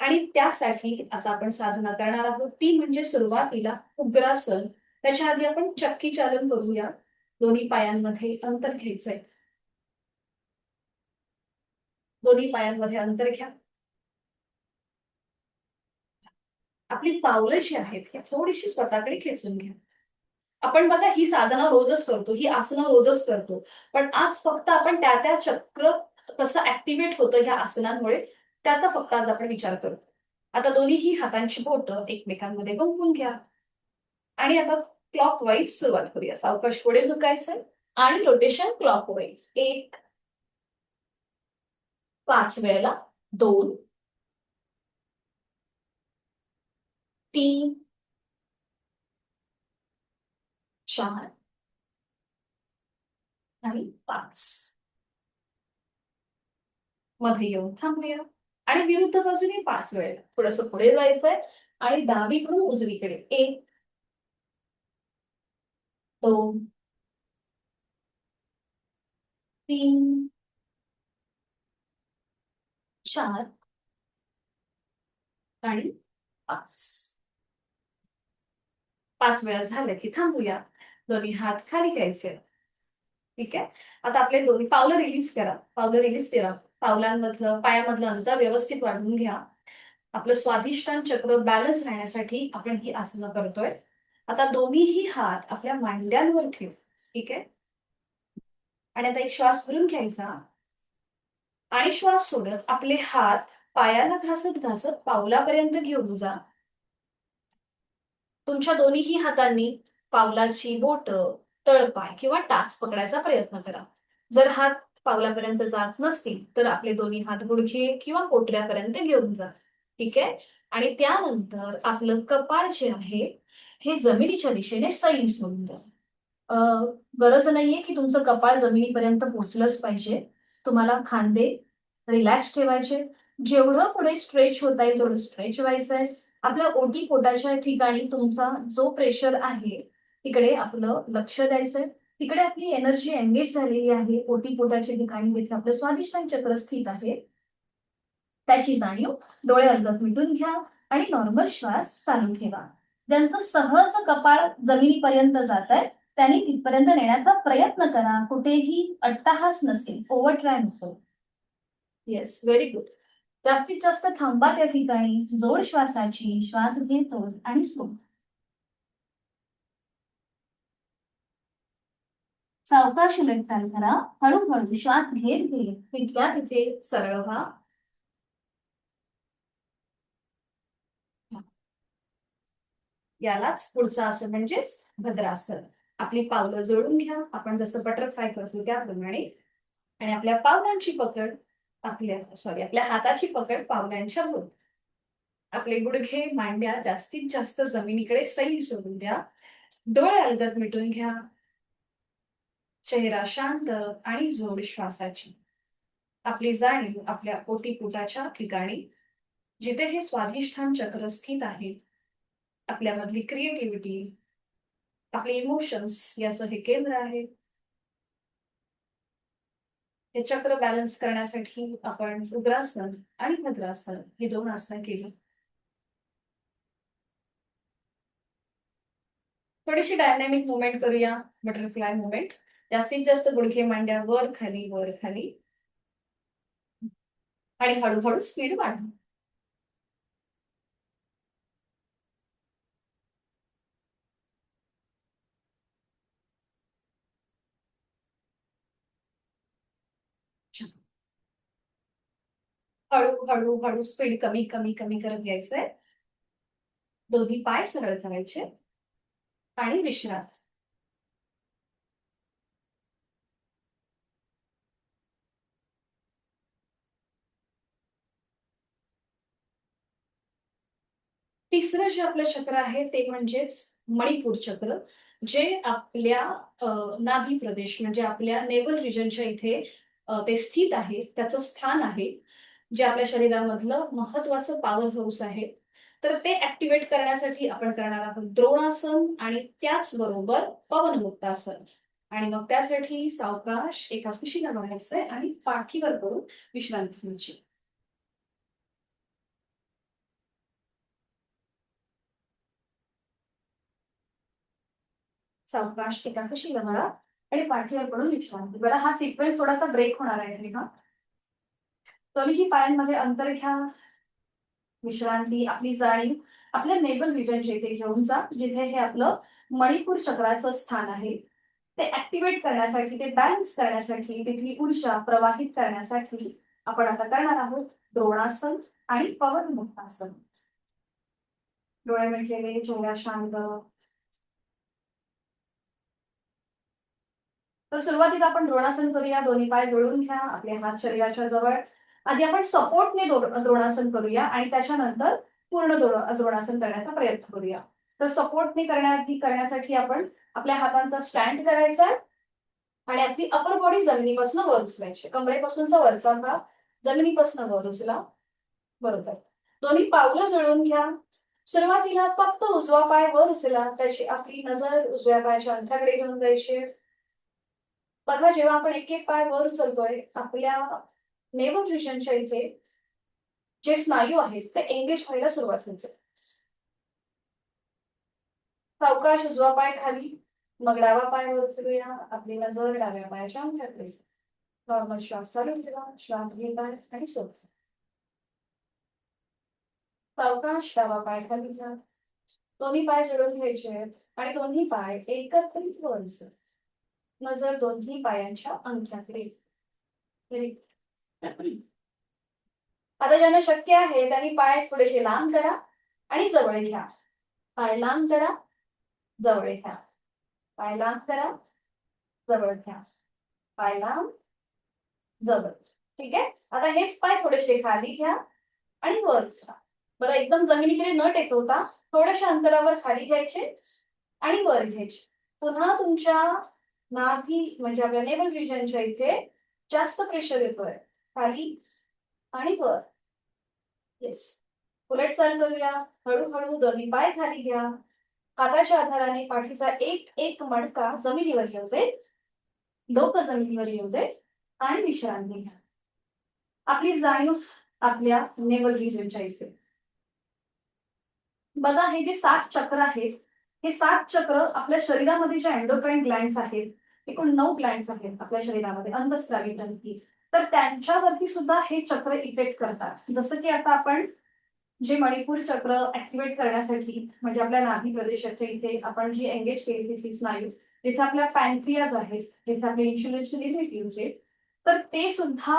आणि त्यासाठी आता आपण साधना करणार आहोत ती म्हणजे सुरुवातीला उग्रासन. त्याच्या आधी आपण चक्की चालन करूया. दोन्ही पायांमध्ये अंतर घ्यायचंय. दोन्ही पायांमध्ये अंतर घ्या. आपली पावलं जी आहेत ती थोडीशी स्वतःकडे खेचून घ्या. आपण बघा ही साधना रोजच करतो, ही आसनं रोजच करतो. पण आज फक्त आपण त्या चक्र कसं ऍक्टिव्हेट होतं ह्या आसनांमुळे, त्याचा फक्त आज आपण विचार करू. आता दोन्हीही हातांची बोटं एकमेकांमध्ये गुंफून घ्या. आणि आता क्लॉकवाईज सुरुवात करूया. सावकाश पुढे झुकायचंय आणि रोटेशन क्लॉकवाईज. 1, 5 वेळेला, 2, 3, 4 आणि 5. मध्ये येऊन थांबूया. आणि विरुद्ध बाजूने 5 वेळेला. थोडंसं पुढे जायचंय आणि डावीकडून उजवीकडे. 1, 2, 3, 4 आणि 5. 5 वेळा झालं की थांबूया. दोन्ही हात खाली घ्यायचे. ठीक आहे. आता आपले दोन्ही पावलं रिलीज करा. पावलं रिलीज करा. पावलांमधलं, पायामधलं अंतर व्यवस्थित वाढवून घ्या. आपलं स्वाधिष्ठान चक्र बॅलन्स राहण्यासाठी आपण ही आसनं करतोय. आता दोन्हीही हात आपल्या मांड्यांवर ठेवू. ठीक आहे. आणि आता एक श्वास भरून घ्यायचा आणि श्वास सोडत आपले हात पायाला घासत घासत पावलापर्यंत घेऊन जा. तुमच्या दोन्हीही हातांनी पावलाची बोटं, तळपाय किंवा टाच पकडायचा प्रयत्न करा. जर हात पावलापर्यंत जात नसतील तर आपले दोन्ही हात गुडघे किंवा पोटऱ्यापर्यंत घेऊन जा. ठीक आहे. आणि त्यानंतर आपलं कपाळ जे आहे हे जमिनीच्या दिशेने सैल सोडून द्या. गरज नाहीये की तुमचं कपाळ जमिनीपर्यंत पोहोचलंच पाहिजे. तुम्हाला खांदे रिलॅक्स ठेवायचे. जेवढं पुढे स्ट्रेच होता येईल तेवढं स्ट्रेच व्हायचंय. आपल्या ओटी पोटाच्या ठिकाणी तुमचा जो प्रेशर आहे तिकडे आपलं लक्ष द्यायचंय. तिकडे आपली एनर्जी एंगेज झालेली आहे. ओटी पोटाच्या ठिकाणी जिथे आपलं स्वाधिष्ठान चक्र स्थित आहे त्याची जाणीव. डोळे अलगद मिटून घ्या आणि नॉर्मल श्वास चालू ठेवा. ज्यांचं सहज कपाळ जमिनीपर्यंत जात आहे त्यांनी तिथपर्यंत नेण्याचा प्रयत्न करा. कुठेही अट्टहास नसेल, ओव्हर ट्राय नको. Yes, very good. जास्तीत जास्त थांबा त्या ठिकाणी. जोड श्वासाची. श्वास घेतो आणि सोड. सावकाश चाल करा. हळूहळू श्वास घेत घेत तिथल्या तिथे सरळ व्हा. यालाच पुढचं आसन म्हणजेच भद्रासन. आपली पावलं जोडून घ्या. आपण जसं बटरफ्लाय करतो त्याप्रमाणे. आणि आपल्या पावलांची पकड आपल्या हाताची पकड पावलांच्या वर. आपले गुडघे, मांड्या जास्तीत जास्त जमिनीकडे सैल सोडून द्या. डोळे अलगद मिटून घ्या. चेहरा शांत आणि जोड श्वासाची. आपली जाणीव आपल्या ओटीपोटाच्या ठिकाणी, जिथे हे स्वाधिष्ठान चक्र स्थित आहे. आपल्यामधली क्रिएटिव्हिटी, आपले इमोशन्स याचं हे केंद्र आहे. हे चक्र बॅलन्स करण्यासाठी आपण उग्रासन आणि भद्रासन ही 2 आसनं केली. थोडीशी डायनॅमिक मुवमेंट करूया. Butterfly movement. जास्तीत जास्त गुडघे, मांड्या वर खाली, वर खाली. आणि हळूहळू स्पीड वाढवा. हळू हळू हळू स्पीड कमी कमी कमी करत घ्यायचंय. दोन्ही पाय सरळ करायचे आणि विश्रांत. तिसरं जे आपलं चक्र आहे ते म्हणजेच मणिपूर चक्र, जे आपल्या नाभी प्रदेश म्हणजे आपल्या नेवल रिजनच्या इथे ते स्थित आहे. त्याचं स्थान आहे. जे आपल्या शरीरामधलं महत्वाचं पॉवर हाऊस आहे. तर ते ऍक्टिव्हेट करण्यासाठी आपण करणार आहोत द्रोणासन आणि त्याचबरोबर पवनमुक्तासन. आणि मग त्यासाठी सावकाश एका कुशीला बघायचंय आणि पाठीवर करून विश्रांती घ्यायची. सावकाश एका कुशीला बघा आणि पाठीवर पडून विश्रांती. बरं, हा सिक्वेन्स थोडासा ब्रेक होणार आहे हा. तरीही पायांमध्ये अंतर घ्या, विश्रांती, आपली जाणीव आपल्या नेबल रिजनच्या इथे घेऊन जा, जिथे हे आपलं मणिपूर चक्राचं स्थान आहे. ते ऍक्टिव्हेट करण्यासाठी, ते बॅलन्स करण्यासाठी, तिथली ऊर्जा प्रवाहित करण्यासाठी आपण आता करणार आहोत द्रोणासन आणि पवनमुक्तासन. डोळे मिटलेले, चेहरा शांत. तर सुरुवातीला आपण द्रोणासन करूया. दोन्ही पाय जोडून घ्या, आपले हात शरीराच्या जवळ. आधी आपण सपोर्टने द्रोणासन करूया आणि त्याच्यानंतर पूर्ण द्रोणासन करण्याचा प्रयत्न करूया. तर सपोर्टने करण्यासाठी आपण आपल्या हातांचा स्टँड करायचा आणि आपली अपर बॉडी जमिनीपासून वर उचलायची. कमरेपासूनचा वरचा भाग जमिनीपासून वर उचला. बरोबर. दोन्ही पावलं जुळवून घ्या. सुरुवातीला फक्त उजवा पाय वर उचला, त्याची आपली नजर उजव्या पायाच्या अंगठ्याकडे घेऊन जायची. बघा, जेव्हा आपण एक एक पाय वर उचलतोय, आपल्या नेवल रिजनच्या इथे जे स्नायू आहेत ते एंगेज व्हायला सुरुवात होते. सावकाश उजवा पाय खाली, मग डावा पाय वर उचलूया. आपली नजर डाव्या पायाच्या अंगठ्याकडे. नॉर्मल श्वास चालू ठेवा. श्वास घेत आहे आणि सोडता. सावकाश डावा पाय खाली घ्या. दोन्ही पाय जोडून घ्यायचे आणि दोन्ही पाय एकत्रित वर उचला. नजर दोन्ही पायांच्या अंगठ्याकडे. आता ज्यांना शक्य आहे त्यांनी पाय थोडेसे लांब करा आणि जवळ घ्या. पाय लांब करा, जवळ घ्या. पाय लांब करा, जवळ घ्या. पाय लांब, जवळ. ठीक आहे. आता हेच पाय थोडेसे खाली घ्या आणि वर उचला. बरं, एकदम जमिनीकडे न टेकवता थोड्याशा अंतरावर खाली घ्यायचे आणि वर घ्यायचे. पुन्हा तुमच्या नाभी म्हणजे आपल्या नेवल रिजनच्या इथे जास्त प्रेशर येतोय. खाली आणि वर. येस. उलट चाल करूया. हळूहळू दोन्ही पाय खाली घ्या. हाताच्या आधाराने पाठीचा एक एक मणका जमिनीवर येऊ दे. डोकं जमिनीवर येऊ दे आणि विश्रांती घ्या. आपली जाणीव आपल्या नेवल रिजनच्या इथे. बघा, हे जे 7 चक्र आहेत, हे 7 चक्र आपल्या शरीरामध्ये ज्या एंडोक्राईन ग्लँड्स आहेत, एकूण 9 ग्लँड्स आहेत आपल्या शरीरामध्ये, अंतःस्रावी ग्रंथी, तर त्यांच्यावरती सुद्धा हे चक्र इफेक्ट करतात. जसं की आता आपण जे मणिपूर चक्र ऍक्टिव्हेट करण्यासाठी म्हणजे आपल्या नाभी प्रदेशाच्या इथे आपण जी एंगेज केली तिथली स्नायू, जिथे आपल्या पॅनक्रियाज आहेत, जिथे आपले इन्शुलिनचे रिलेटिव्ह आहेत, तर ते सुद्धा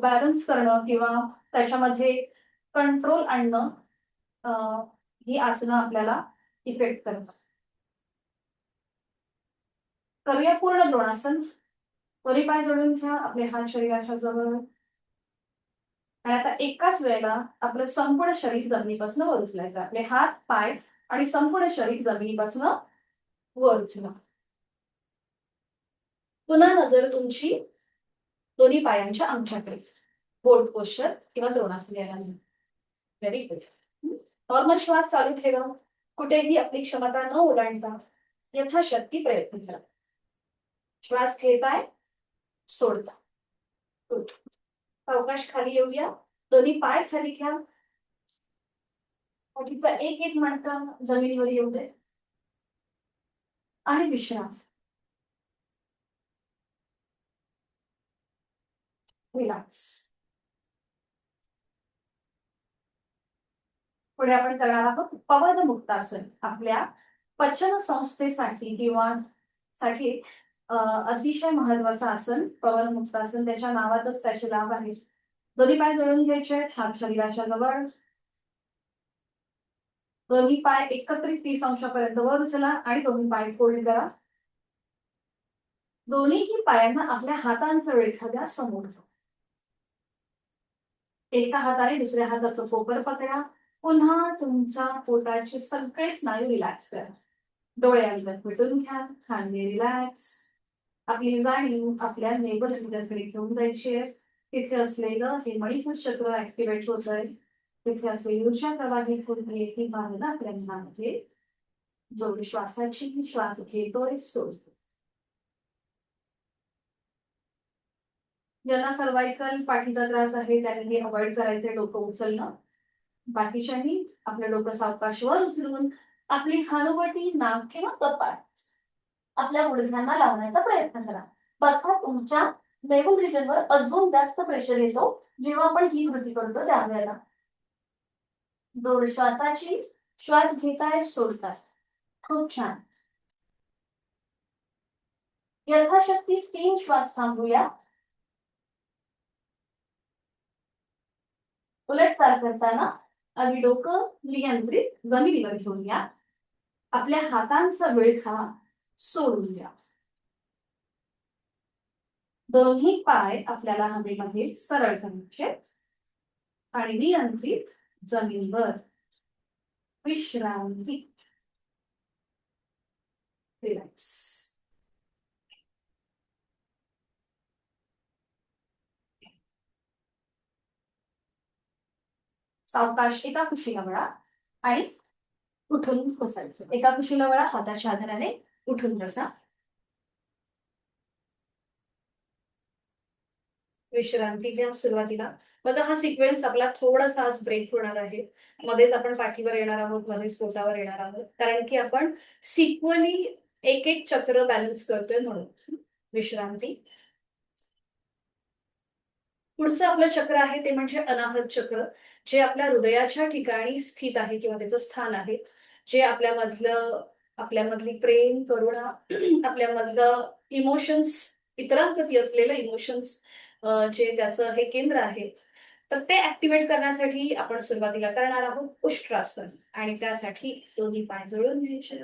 बॅलन्स करणं किंवा त्याच्यामध्ये कंट्रोल आणणं, ही आसनं आपल्याला इफेक्ट करतात. करूया पूर्ण द्रोणासन. दोन्ही पाय जोडून घ्या, आपले हात शरीराच्या जवळ. आणि आता एकाच वेळेला आपलं संपूर्ण शरीर जमिनीपासून वर उचलायचं. आपले हात, पाय आणि संपूर्ण शरीर जमिनीपासून वर उचला. पुन्हा नजर तुमची दोन्ही पायांच्या अंगठ्याकडे. बोट पोश्चर किंवा द्रोणासन यायला. Very good. नॉर्मल श्वास चालू ठेवा. कुठेही आपली क्षमता न ओलांडता यथाशक्ती प्रयत्न करा. श्वास घेताय, सोडता. गुड. अवकाश खाली येऊया. दोन्ही पाय खाली घ्या. पाठीचा एक एक मणका जमिनीवर येऊ दे आणि विश्राम. रिलॅक्स. पुढे आपण करणार आहोत पवनमुक्तासन. आपल्या पचन संस्थेसाठी किंवा साठी अतिशय महत्वाचं आसन पवनमुक्तासन. त्याच्या नावातच त्याचे लाभ आहेत. दोन्ही पाय जोडून घ्यायचे, हात शरीराच्या जवळ. दोन्ही पाय एकत्रित 30 अंशापर्यंत वर उचला आणि दोन्ही पाय फोल्ड करा. दोन्हीही पायांना आपल्या हातांचा वेळ एखाद्या समोर. एका हाताने दुसऱ्या हाताचं कोपर पकडा. पुन्हा तुमच्या पोटाचे सगळे स्नायू रिलॅक्स करा. डोळे अंगात मिटून घ्या. खांदे रिलॅक्स. आपली जाणीव आपल्या नेबल रिजनकडे घेऊन जायची आहे. तिथे असलेलं हे मणिपूर चक्र ऍक्टिव्हेट होत आहे. तिथे असलेली ऊर्जा प्रवाहित होते ती भावना आपल्या मनामध्ये जोड श्वासाची श्वास घेतोय सोडतो. ज्यांना सर्वायकल पाठीचा त्रास आहे त्यांनी हे अवॉइड करायचे डोकं उचलणं. बाकीच्यांनी आपलं डोकं सावकाश वर उचलून आपली हनुवटी नाक किंवा कपाळ आपल्या गुडघ्यांना लावण्याचा प्रयत्न करा. बघा तुमच्या नेव्हल रिजनवर अजून जास्त प्रेशर येतो जेव्हा आपण ही कृती करतो त्यावेळेला. जोड श्वासाची श्वास घेताय सोडताय. खूप छान. यथाशक्ती 3 श्वास थांबूया. उलटचाल करताना आधी डोकं नियंत्रित जमिनीवर घेऊन या. आपल्या हातांचा विळखा सोडून द्या. दोन्ही पाय आपल्याला हवेमध्ये सरळ करायचे आणि नियंत्रित जमिनीवर विश्रांती. रिलॅक्स. सावकाश एका कुशीला वळा आणि उठून बसायचं. एका कुशीला वळा, हाताच्या आधाराने उठून बसा. विश्रांती घ्या सुरुवातीला. बघा हा सिक्वेन्स आपला थोडासा आज ब्रेक होणार आहे. मध्येच आपण पाठीवर येणार आहोत, मध्येच पोटावर येणार आहोत, कारण की आपण सिक्वली एक एक चक्र बॅलन्स करतोय म्हणून. विश्रांती. पुढचं आपलं चक्र आहे ते म्हणजे अनाहत चक्र, जे आपल्या हृदयाच्या ठिकाणी स्थित आहे किंवा त्याचं स्थान आहे, जे आपल्यामधली प्रेम, करुणा, आपल्यामधलं इमोशन्स, इतरांप्रती असलेलं इमोशन्स, जे त्याचं हे केंद्र आहे. तर ते ऍक्टिव्हेट करण्यासाठी आपण सुरुवातीला करणार आहोत उष्ट्रासन. आणि त्यासाठी दोन्ही पाय जोडून घ्यायचे.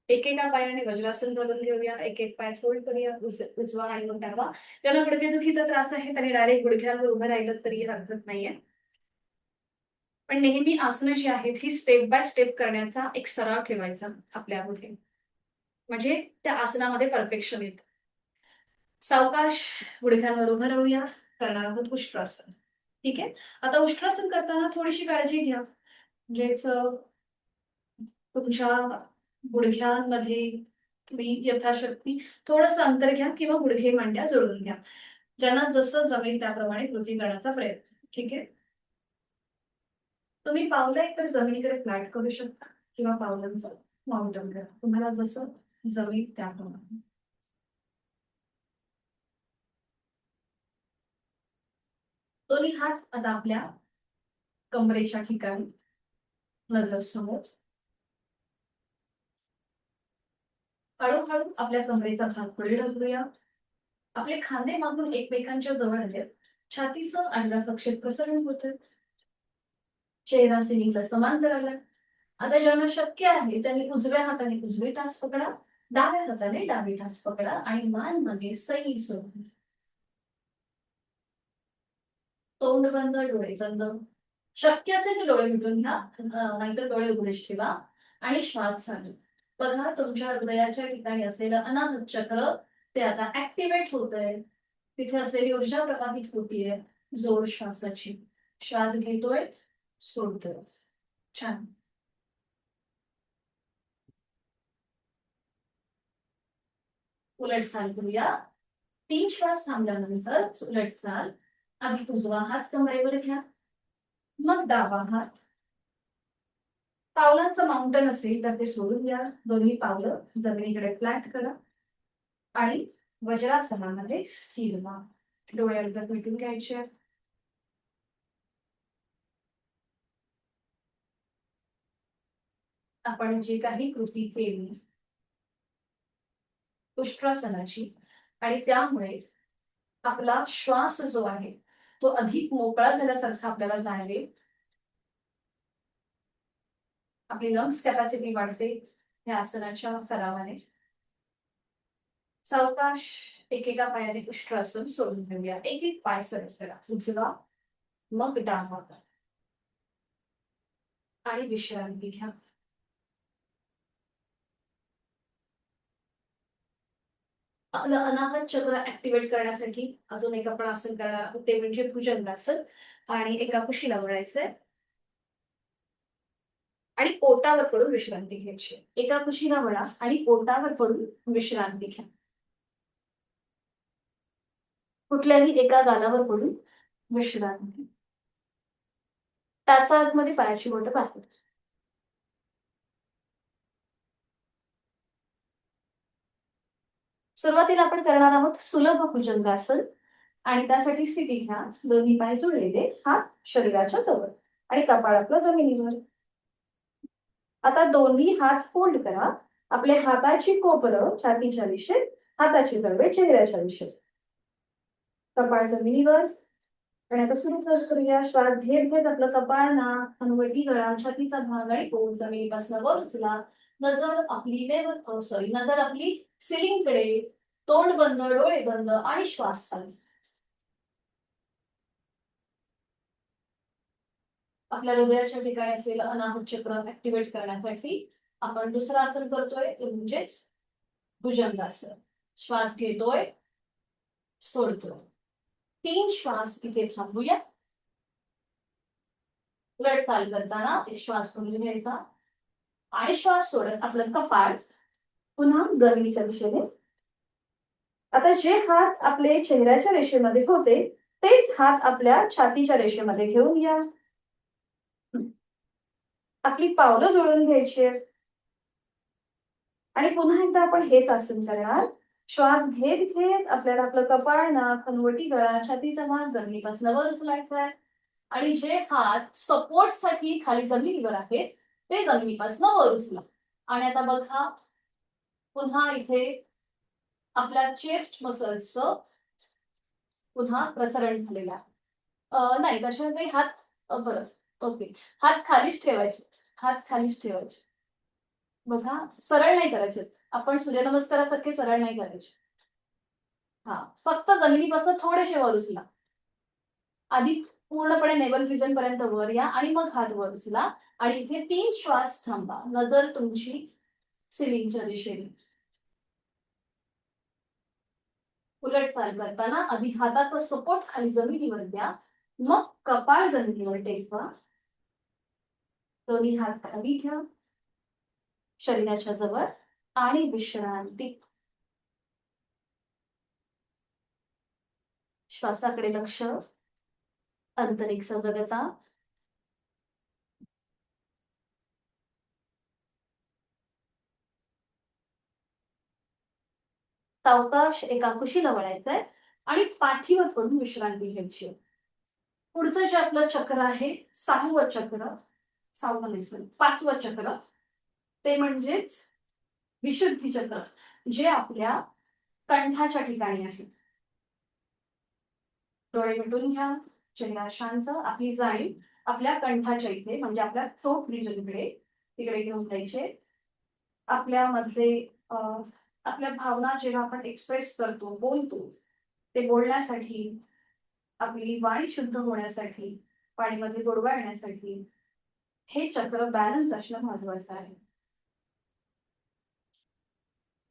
एकेका पायाने वज्रासन घालून घेऊया. एक एक पाय फोल्ड करूया. उजवा आणि मग डावा. ज्यांना गुडघेदुखीचा त्रास आहे त्यांनी डायरेक्ट गुडघ्यांवर उभं राहिलं तरी हरकत नाहीये. पण नेहमी आसनं जी आहेत ही स्टेप बाय स्टेप करण्याचा एक सराव ठेवायचा आपल्यामध्ये, म्हणजे त्या आसनामध्ये परफेक्शन येतं. सावकाश गुडघ्यांवर उभं राहूया. करणार आहोत उष्ट्रासन. ठीक आहे. आता उष्ट्रासन करताना थोडीशी काळजी घ्या. म्हणजेच तुमच्या गुडघ्यांमध्ये तुम्ही यथाशक्ती थोडंसं अंतर घ्या किंवा गुडघे मांड्या जोडून घ्या. ज्यांना जसं जमेल त्याप्रमाणे कृती करण्याचा प्रयत्न. ठीक आहे. तुम्ही पावलं एकतर जमिनीकडे फ्लॅट करू शकता किंवा पावलांचं माउंटन करा. तुम्हाला जसं जमेल त्याप्रमाणे. दोन्ही हात आता आपल्या कमरेच्या ठिकाणी, नजर समोर. हळूहळू आपल्या कमरेचा भाग पुढे ढकलूया. आपले खांदे मागून एकमेकांच्या जवळ आले. छातीचं आडव्या कक्षेत प्रसरण होतं. चेहरा सिलिंगला समांतर आला. आता ज्यांना शक्य आहे त्यांनी उजव्या हाताने उजवी टाच पकडा, डाव्या हाताने डावी टाच पकडा आणि मान मागे सैल सोडून. तोंड बंद, डोळे बंद. शक्य असेल तर डोळे मिटून घ्या, नाहीतर डोळे उघडेच ठेवा आणि श्वास चालू. बघा तुमच्या हृदयाच्या ठिकाणी असलेलं अनाहत चक्र ते आता ऍक्टिव्हेट होतंय. तिथे असलेली ऊर्जा प्रवाहित होतीये जोड श्वासाची. श्वास घेतोय, सोडतोय. छान. उलट चाल करूया. 3 श्वास थांबल्यानंतर उलट चाल. आधी उजवा हात कमरेवर घ्या, मग डावा हात. पावलांचं माउंटन असेल तर ते सोडून द्या. दोन्ही पावलं जमिनीकडे फ्लॅट करा आणि वज्रासनामध्ये स्थिर व्हा. डोळे अलगद मिटून घ्यायचे. आपण जी काही कृती केली उष्ट्रासनाची, आणि त्यामुळे आपला श्वास जो आहे तो अधिक मोकळा झाल्यासारखा आपल्याला जाणवेल. आपली लंग्स कॅपॅसिटी वाढते या आसनाच्या सरावाने. सावकाश एकेका पायाने उष्ट्रासन सोडून घेऊया. एक एक पाय सरळ करा. उजवा, मग डावा आणि विश्रांती घ्या. आपलं अनाहत चक्र ऍक्टिव्हेट करण्यासाठी अजून एक आपण आसन करणार आहोत ते म्हणजे भुजंगासन. आणि एका कुशीला वळायचंय. आणि ओटावर पडून विश्रांती घ्यायची. एका कुशीला वळा आणि ओटावर पडून विश्रांती घ्या. कुठल्याही एका गालावर पडून विश्रांती. तासामध्ये पायाची बोटं बाहेर. सुरुवातीला आपण करणार आहोत सुलभ भुजंगासन आणि त्यासाठी स्थिती घ्या. दोन्ही पाय जोडलेले, हात शरीराच्या जवळ आणि कपाळ आपलं जमिनीवर. आता दोन्ही हात फोल्ड करा. आपले हाताची कोपरं छातीच्या दिशेत, हाताची तळवे चेहऱ्याच्या दिशेत, कपाळ जमिनीवर. आणि आता सुरू करूया. श्वास घेत घेत आपलं कपाळ, नाक, हनुवटी, गळा, छातीचा भाग आणि पोट जमिनीपासून वर उचला. नजर आपली नजर आपली सिलिंगकडे. तोंड बंद, डोळे बंद आणि श्वास चालू. आपल्या हृदयाच्या ठिकाणी असलेलं अनाहत चक्र ऍक्टिव्हेट करण्यासाठी आपण दुसरं आसन करतोय, ते म्हणजेच भुजंगासन. श्वास घेतोय, सोडतोय. 3 श्वास इथे थांबूया. उलट चाल करताना श्वास करून घ्यायचा आणि श्वास सोडत आपलं कपाळ पुन्हा गर्मीच्या दिशेने. आता जे हात आपले चेहऱ्याच्या रेषेमध्ये होते तेच हात आपल्या छातीच्या रेषेमध्ये घेऊन या. आपली पावलं जोडून घ्यायची आणि पुन्हा एकदा आपण हेच आसन करणार. श्वास घेत घेत आपल्याला आपलं कपाळ, नाक, हनुवटी, गळा, छातीचा भाग जमिनीपासून वर उचलायचा आहे आणि जे हात सपोर्ट साठी खाली जमिनीवर आहेत ते जमिनीपासून वर उचला. आणि आता बघा, पुन्हा इथे आपल्या चेस्ट मसल्सचं पुन्हा प्रसारण झालेलं आहे. नाही तशा काही हात बरं, ओके. हात खालीच ठेवायचे, हात खालीच ठेवायचे. बघा, सरळ नाही करायचे. आपण सूर्यनमस्कारासारखे सरळ नाही करायचे. हा, फक्त जमिनीपासून थोडेसे वर उचला. आधी पूर्णपणे नेवल रिजन पर्यंत वर या आणि मग हात वर उचला आणि इथे 3 श्वास थांबा. नजर तुमची सिलिंगच्या दिशेने. उलट चाल करताना आधी हाताचा सपोर्ट खाली जमिनीवर द्या, मग कपाळ जमिनीवर टेकवा. दोन्ही हात खाली घ्या शरीराच्या जवळ आणि विश्रांती. श्वासाकडे लक्ष, आंतरिक संगतता. सावकाश एका कुशीला वळायचंय आणि पाठीवर पडून विश्रांती घ्यायची. पुढचं जे आपलं चक्र आहे, 6वं चक्र, 6वं नाही सॉरी 5वं चक्र, ते म्हणजेच विशुद्धी चक्र, जे आपल्या कंठाच्या ठिकाणी आहे. डोळे मिटून घ्या, चेहरा शांत. आपली जाणीव आपल्या कंठाच्या इथे म्हणजे आपल्या थ्रोट रिजनकडे तिकडे घेऊन जायचे. आपल्यामधले आपल्या भावना जेव्हा आपण एक्सप्रेस करतो, बोलतो, ते बोलण्यासाठी, आपली वाणी शुद्ध होण्यासाठी, वाणीमध्ये गोडवा येण्यासाठी हे चक्र बॅलन्स असणं महत्वाचं आहे.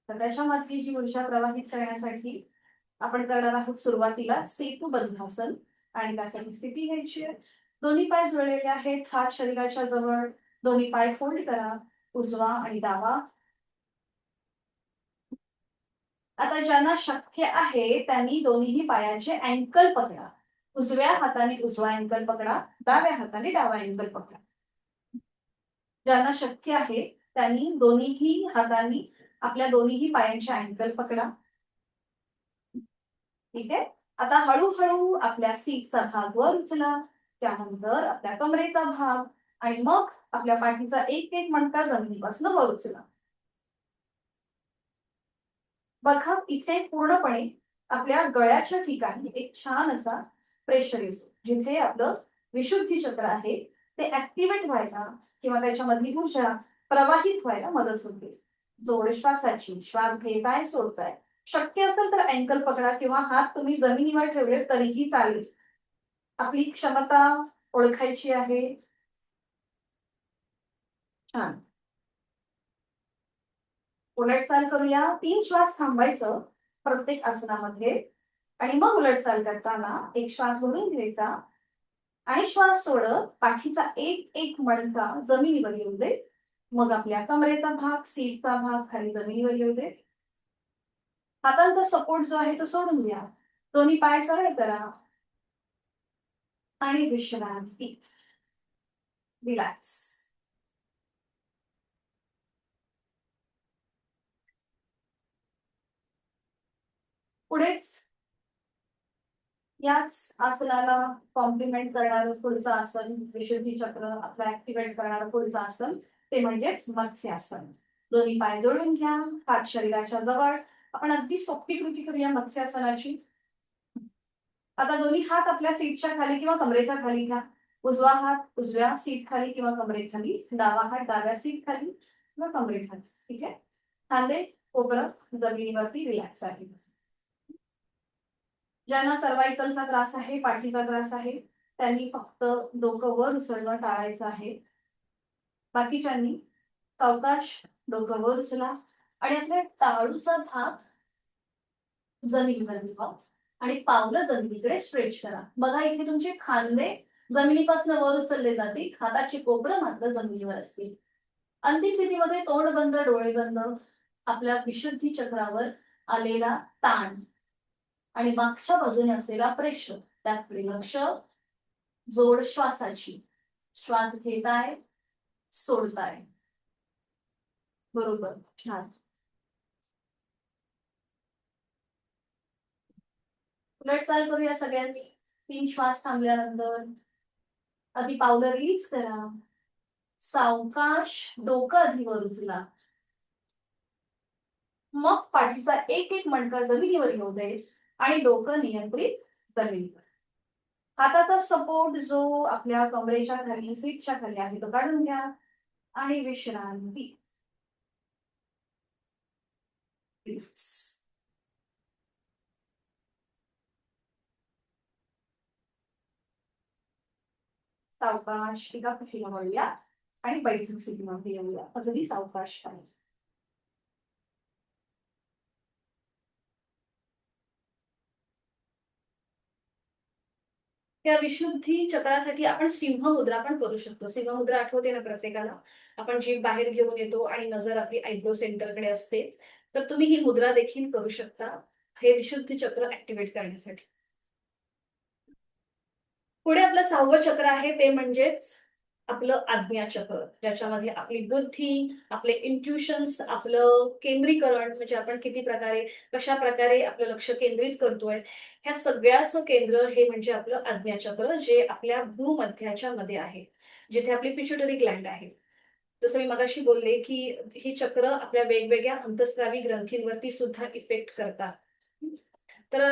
तर त्याच्यामधली जी ऊर्जा प्रवाहित करण्यासाठी आपण करणार आहोत सुरुवातीला सेतू बद्धासन आणि त्यासाठी स्थिती घ्यायची आहे. दोन्ही पाय जुळलेले आहेत, हात शरीराच्या जवळ. दोन्ही पाय फोल्ड करा, उजवा आणि डावा. आता ज्यांना शक्य आहे त्यांनी दोन्ही पायाचे अँकल पकडा. उजव्या हाताने उजवा अँकल पकडा, डाव्या हाताने डावा अँकल पकडा. ज्यांना शक्य आहे त्यांनी दोन्ही हातांनी आपल्या दोन्ही पायांचे अँकल पकडा. ठीक आहे. आता हळूहळू आपल्या सीटचा भाग वर उचला, त्यानंतर आपल्या कमरेचा भाग आणि मग आपल्या पाठीचा एक एक मणका जमिनीपासून वर उचला. बघा, इथे पूर्णपणे आपल्या गळ्याच्या ठिकाणी एक छान असा प्रेशर येतो, जिथे आपलं विशुद्धी चक्र आहे ते ऍक्टिव्हेट व्हायला किंवा त्याच्यामधली ऊर्जा प्रवाहित व्हायला मदत होते. जोड श्वासाची. श्वास घेताय, सोडताय. शक्य असेल तर अँकल पकडा किंवा हात तुम्ही जमिनीवर ठेवले तरीही चालेल. आपली क्षमता ओळखायची आहे. छान. उलटचाल करूया. 3 श्वास थांबायचं प्रत्येक आसनामध्ये आणि मग उलटचाल करताना एक श्वास भरून घ्यायचा आणि श्वास सोडत पाठीचा एक एक मणका जमिनीवर येऊ दे. मग आपल्या कमरेचा भाग, सीटचा भाग खाली जमिनीवर येऊ दे. हातांचा सपोर्ट जो आहे तो सोडून द्या. दोन्ही पाय सरळ करा आणि विश्रांती. रिलॅक्स. पुढेच याच आसनाला कॉम्प्लिमेंट करणारं पुढचं आसन, विशुद्धी चक्र आपलं ऍक्टिव्हेट करणारं पुढचं आसन ते म्हणजेच मत्स्यासन. दोन्ही पाय जोडून घ्या, हात शरीराच्या जवळ. आपण अगदी सोपी कृती करूया मत्स्यासनाची. आता दोन्ही हात आपल्या सीटच्या खाली किंवा कमरेच्या खाली घ्या. उजवा हात उजव्या सीट खाली किंवा कमरेखाली, डावा हात डाव्या सीट खाली किंवा कमरेखाली. ठीक आहे. खांदे कोपरं जमिनीवरती रिलॅक्स आहे. ज्यांना सर्वायकलचा त्रास आहे, पाठीचा त्रास आहे, त्यांनी फक्त डोकं वर उचलणं टाळायचं आहे. बाकीच्यांनी सावकाश डोकं वर उचला आणि आपल्या टाळूचा भाग जमिनीवर ठेवा आणि पावलं जमिनीकडे स्ट्रेच करा. बघा इथे तुमचे खांदे जमिनीपासून वर उचलले जातील, हाताची कोपरं मात्र जमिनीवर असतील. अंतिम स्थितीमध्ये तोंड बंद, डोळे बंद, आपल्या विशुद्धी चक्रावर आलेला ताण आणि मागच्या बाजूने असलेला प्रेशर त्याकडे लक्ष. जोड श्वासाची. श्वास घेताय, सोडताय. बरोबर, छान. उलट चाल करूया सगळ्यांनी. 3 श्वास थांबल्यानंतर आधी पावलं रिलीज करा. सावकाश डोकं आधी वर उचला. मग पाठीचा एक एक मणका जमिनीवर येऊ दे आणि डोकं नियंत्रित जमिनीवर. हाताचा सपोर्ट जो आपल्या कमरेच्या खाली, सीटच्या खाली आहे तो काढून घ्या आणि विश्रांती. सावकाश एका कुशीला वळूया आणि बैठक स्थितीमध्ये येऊया. अगदी सावकाश आहे. त्या विशुद्धी चक्रासाठी आपण सिंह मुद्रा पण करू शकतो. सिंह मुद्रा आठवते ना प्रत्येकाला? आपण जीभ बाहेर घेऊन येतो आणि नजर आपली आयब्रो सेंटरकडे असते. तर तुम्ही ही मुद्रा देखील करू शकता हे विशुद्धी चक्र ऍक्टिव्हेट करण्यासाठी. पुढे आपलं 6वं चक्र आहे ते म्हणजेच आपलं आज्ञा चक्र, ज्याच्यामध्ये आपली बुद्धी, आपले इंट्युशन्स, आपलं केंद्रीकरण म्हणजे आपण किती प्रकारे, कशा प्रकारे आपलं लक्ष केंद्रित करतोय, ह्या सगळ्याचं केंद्र हे म्हणजे आपलं आज्ञा चक्र, जे आपल्या भ्रूमध्याच्या मध्ये आहे, जिथे आपली पिट्युटरी ग्लँड आहे. जसं मी मगाशी बोलले की ही चक्र आपल्या वेगवेगळ्या अंतस्रावी ग्रंथींवरती सुद्धा इफेक्ट करतात. तर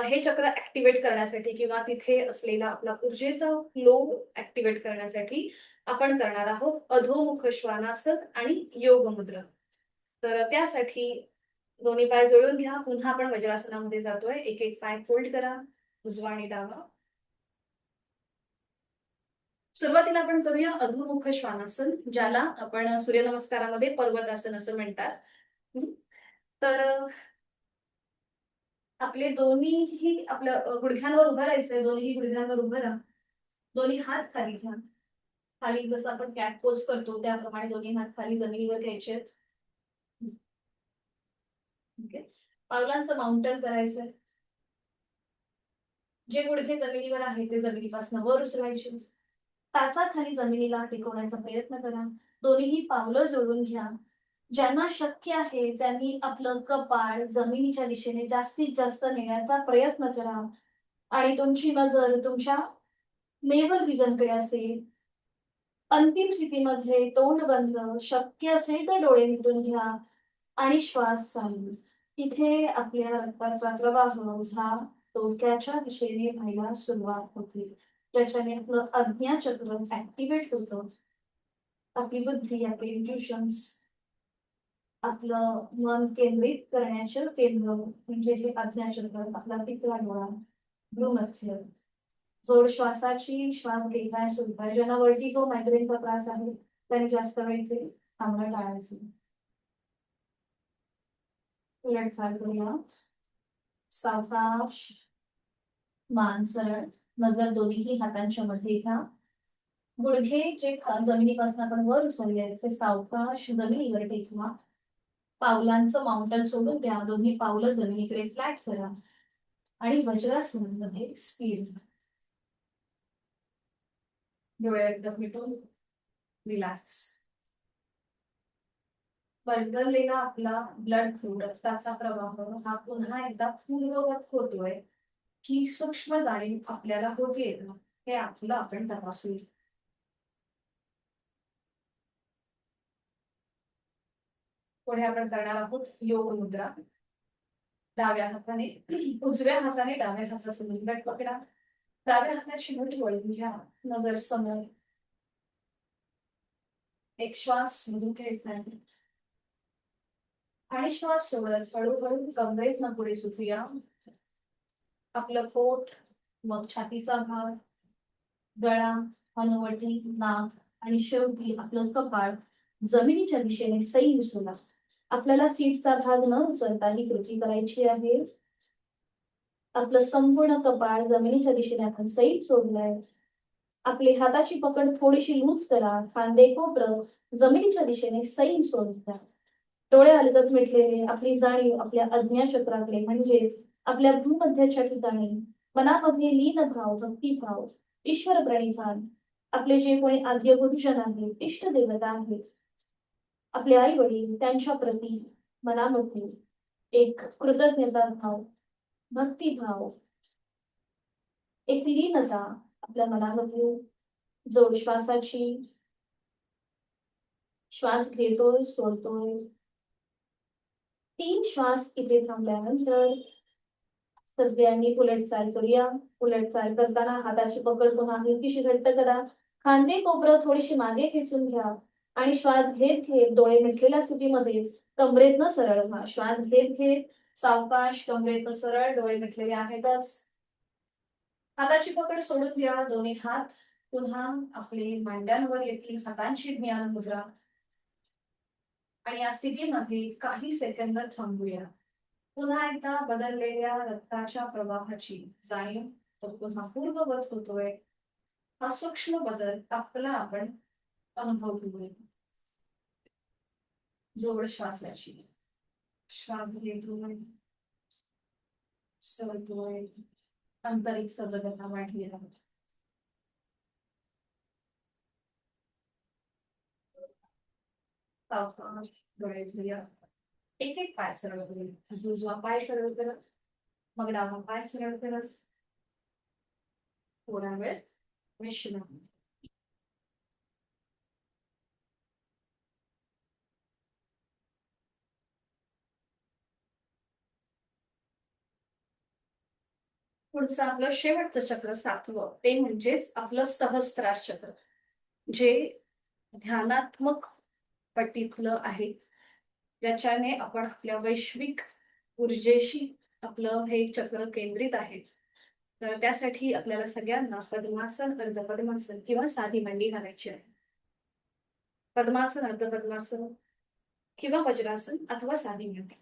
हे चक्र ऍक्टिव्हेट करण्यासाठी किंवा तिथे असलेला आपला ऊर्जेचा फ्लो ऍक्टिव्हेट करण्यासाठी आपण करणार आहोत अधोमुख श्वानासन आणि योग मुद्रा. तर त्यासाठी दोन्ही पाय जोडून घ्या. पुन्हा आपण वज्रासनामध्ये जातोय. एक एक पाय फोल्ड करा, उजवा आणि डावा. सुरुवातीला आपण करूया अधोमुख श्वानासन, ज्याला आपण सूर्यनमस्कारामध्ये पर्वतासन असं म्हणतात. तर आपले दोन्हीही आपल्या गुडघ्यांवर उभं राहायचंय. दोन्ही गुडघ्यांवर उभं राहा. दोन्ही हात खाली घ्या. खाली जसं आपण कॅट पोज करतो त्याप्रमाणे दोन्ही हात खाली जमिनीवर घ्यायचे. पावलांचं माउंटन करायचंय. जे गुडघे जमिनीवर आहे ते जमिनीपासून वर उचलायचे. टाचाखाली जमिनीला टिकवण्याचा प्रयत्न करा. दोन्हीही पावलं जोडून घ्या. ज्यांना शक्य आहे त्यांनी आपलं कपाळ जमिनीच्या दिशेने जास्तीत जास्त नेण्याचा प्रयत्न करा आणि तुमची नजर तुमच्या नेव्हल व्हिजनकडे असेल. अंतिम स्थितीमध्ये तोंड बंद, शक्य असेल तर डोळे मिटून घ्या आणि श्वास चालू. इथे आपल्या रक्ताचा प्रवाह हा डोक्याच्या दिशेने व्हायला सुरुवात होते, त्याच्याने आपलं आज्ञा चक्र ऍक्टिव्हेट होतं. आपली बुद्धी, आपले इंट्युशन्स, आपलं मन केंद्रित करण्याचं केंद्र म्हणजे हे आज्ञा चक्र, आपला तिसरा डोळा भ्रूमध्य. जोड श्वासाची. श्वास घेताय, सोडताय. ज्यांना वर्टिगो, मायग्रेनचा त्रास आहे त्यांनी जास्त वेळ इथे थांबणं टाळायचं. उलट चाल करूया. सावकाश, मान सरळ, नजर दोन्ही हातांच्या मध्ये घ्या. गुडघे जे जमिनीपासून आपण वर उचलले ते सावकाश जमिनीवर टेकवा. पावलांचं माउंटन सोडून द्या. दोन्ही पावलं जमिनीकडे फ्लॅट करा आणि वज्रासनामध्ये स्थिर व्हा. डोळे एकदम मिटून रिलॅक्स. बदललेला आपला ब्लड फ्लो, रक्ताचा प्रवाह हा पुन्हा एकदा पूर्ववत होतोय की सूक्ष्म जाणीव आपल्याला होते हे आपलं आपण तपासूया. पुढे आपण करणार आहोत योग मुद्रा. डाव्या हाताने उजव्या हाताने डाव्या हाताचा मुंडट पकडा. डाव्या हाताची मुठी वळून घ्या. नजर समोर. एक श्वास मधून घ्यायचा आहे आणि श्वास सोडत हळूहळू कमरेतनं पुढे सुटूया. आपलं पोट, मग छातीचा भाग, गळा, हनुवटी, नाक आणि शेवटी आपलं कपाळ जमिनीच्या दिशेने सैल सोडा. आपल्याला सीटचा भाग न उचलता ही कृती करायची आहे. आपलं संपूर्ण कपाळ जमिनीच्या दिशेने आपण सैल सोडलंय. आपली हाताची पकड थोडीशी लूज करा. खांदे कोपरं जमिनीच्या दिशेने सैल सोडून द्या. डोळे अलगद मिटलेले आपली जाणीव आपल्या आज्ञाचक्राकडे म्हणजेच आपल्या भूमध्याच्या ठिकाणी मनामध्ये लीन भाव, भक्तिभाव, ईश्वर प्रणिधान, आपले जे कोणी आद्य गुरुजन आहेत, इष्ट देवता आहेत, आपले आई वडील, त्यांच्या प्रती मनामध्ये एक कृतज्ञता भाव, भक्तिभाव, एक लीनता आपल्या मनामध्ये जोड श्वासाची. श्वास घेतोय, सोडतोय. 3 श्वास इथे थांबल्यानंतर सगळ्यांनी उलटचाल करूया. उलटचाल करताना हाताची पकड पुन्हा हलकीशी घट्ट करा. खांदे कोपरं थोडीशी मागे खेचून घ्या आणि श्वास घेत घेत डोळे मिटलेल्या स्थितीमध्ये कमरेतनं सरळ व्हा. श्वास घेत घेत सावकाश कमरेतनं सरळ. डोळे मिटलेले आहेतच. हाताची पकड सोडून द्या. दोन्ही हात पुन्हा आपले मांड्यांवर येतील. हातांची ज्ञान मुद्रा आणि या स्थितीमध्ये काही सेकंद थांबूया. पुन्हा एकदा बदललेल्या रक्ताच्या प्रवाहाची जाणीव तो पुन्हा पूर्ववत होतोय. हा सूक्ष्म बदल आपला आपण अनुभव घेऊया. जोड श्वासाची. श्वास घेतोय, सोडतोय. आंतरिक सजगता वाढली आहे. सावकाश डोळे उघडूया. एक एक पाय सरळ करूया. उजवा पाय सरळ करत, मग डावा पाय सरळ करत थोडा वेळ विश्रांती. पुढचं आपलं शेवटचं चक्र 7वं ते म्हणजेच आपलं सहस्त्रार चक्र, जे ध्यानात्मक पट्टीतलं आहे. ज्याच्याने आपण आपल्या वैश्विक ऊर्जेशी आपलं हे चक्र केंद्रित आहे. तर त्यासाठी आपल्याला सगळ्यांना पद्मासन, अर्ध पद्मासन किंवा साधी मांडी घालायची आहे. पद्मासन, अर्ध पद्मासन किंवा वज्रासन अथवा साधी मांडी.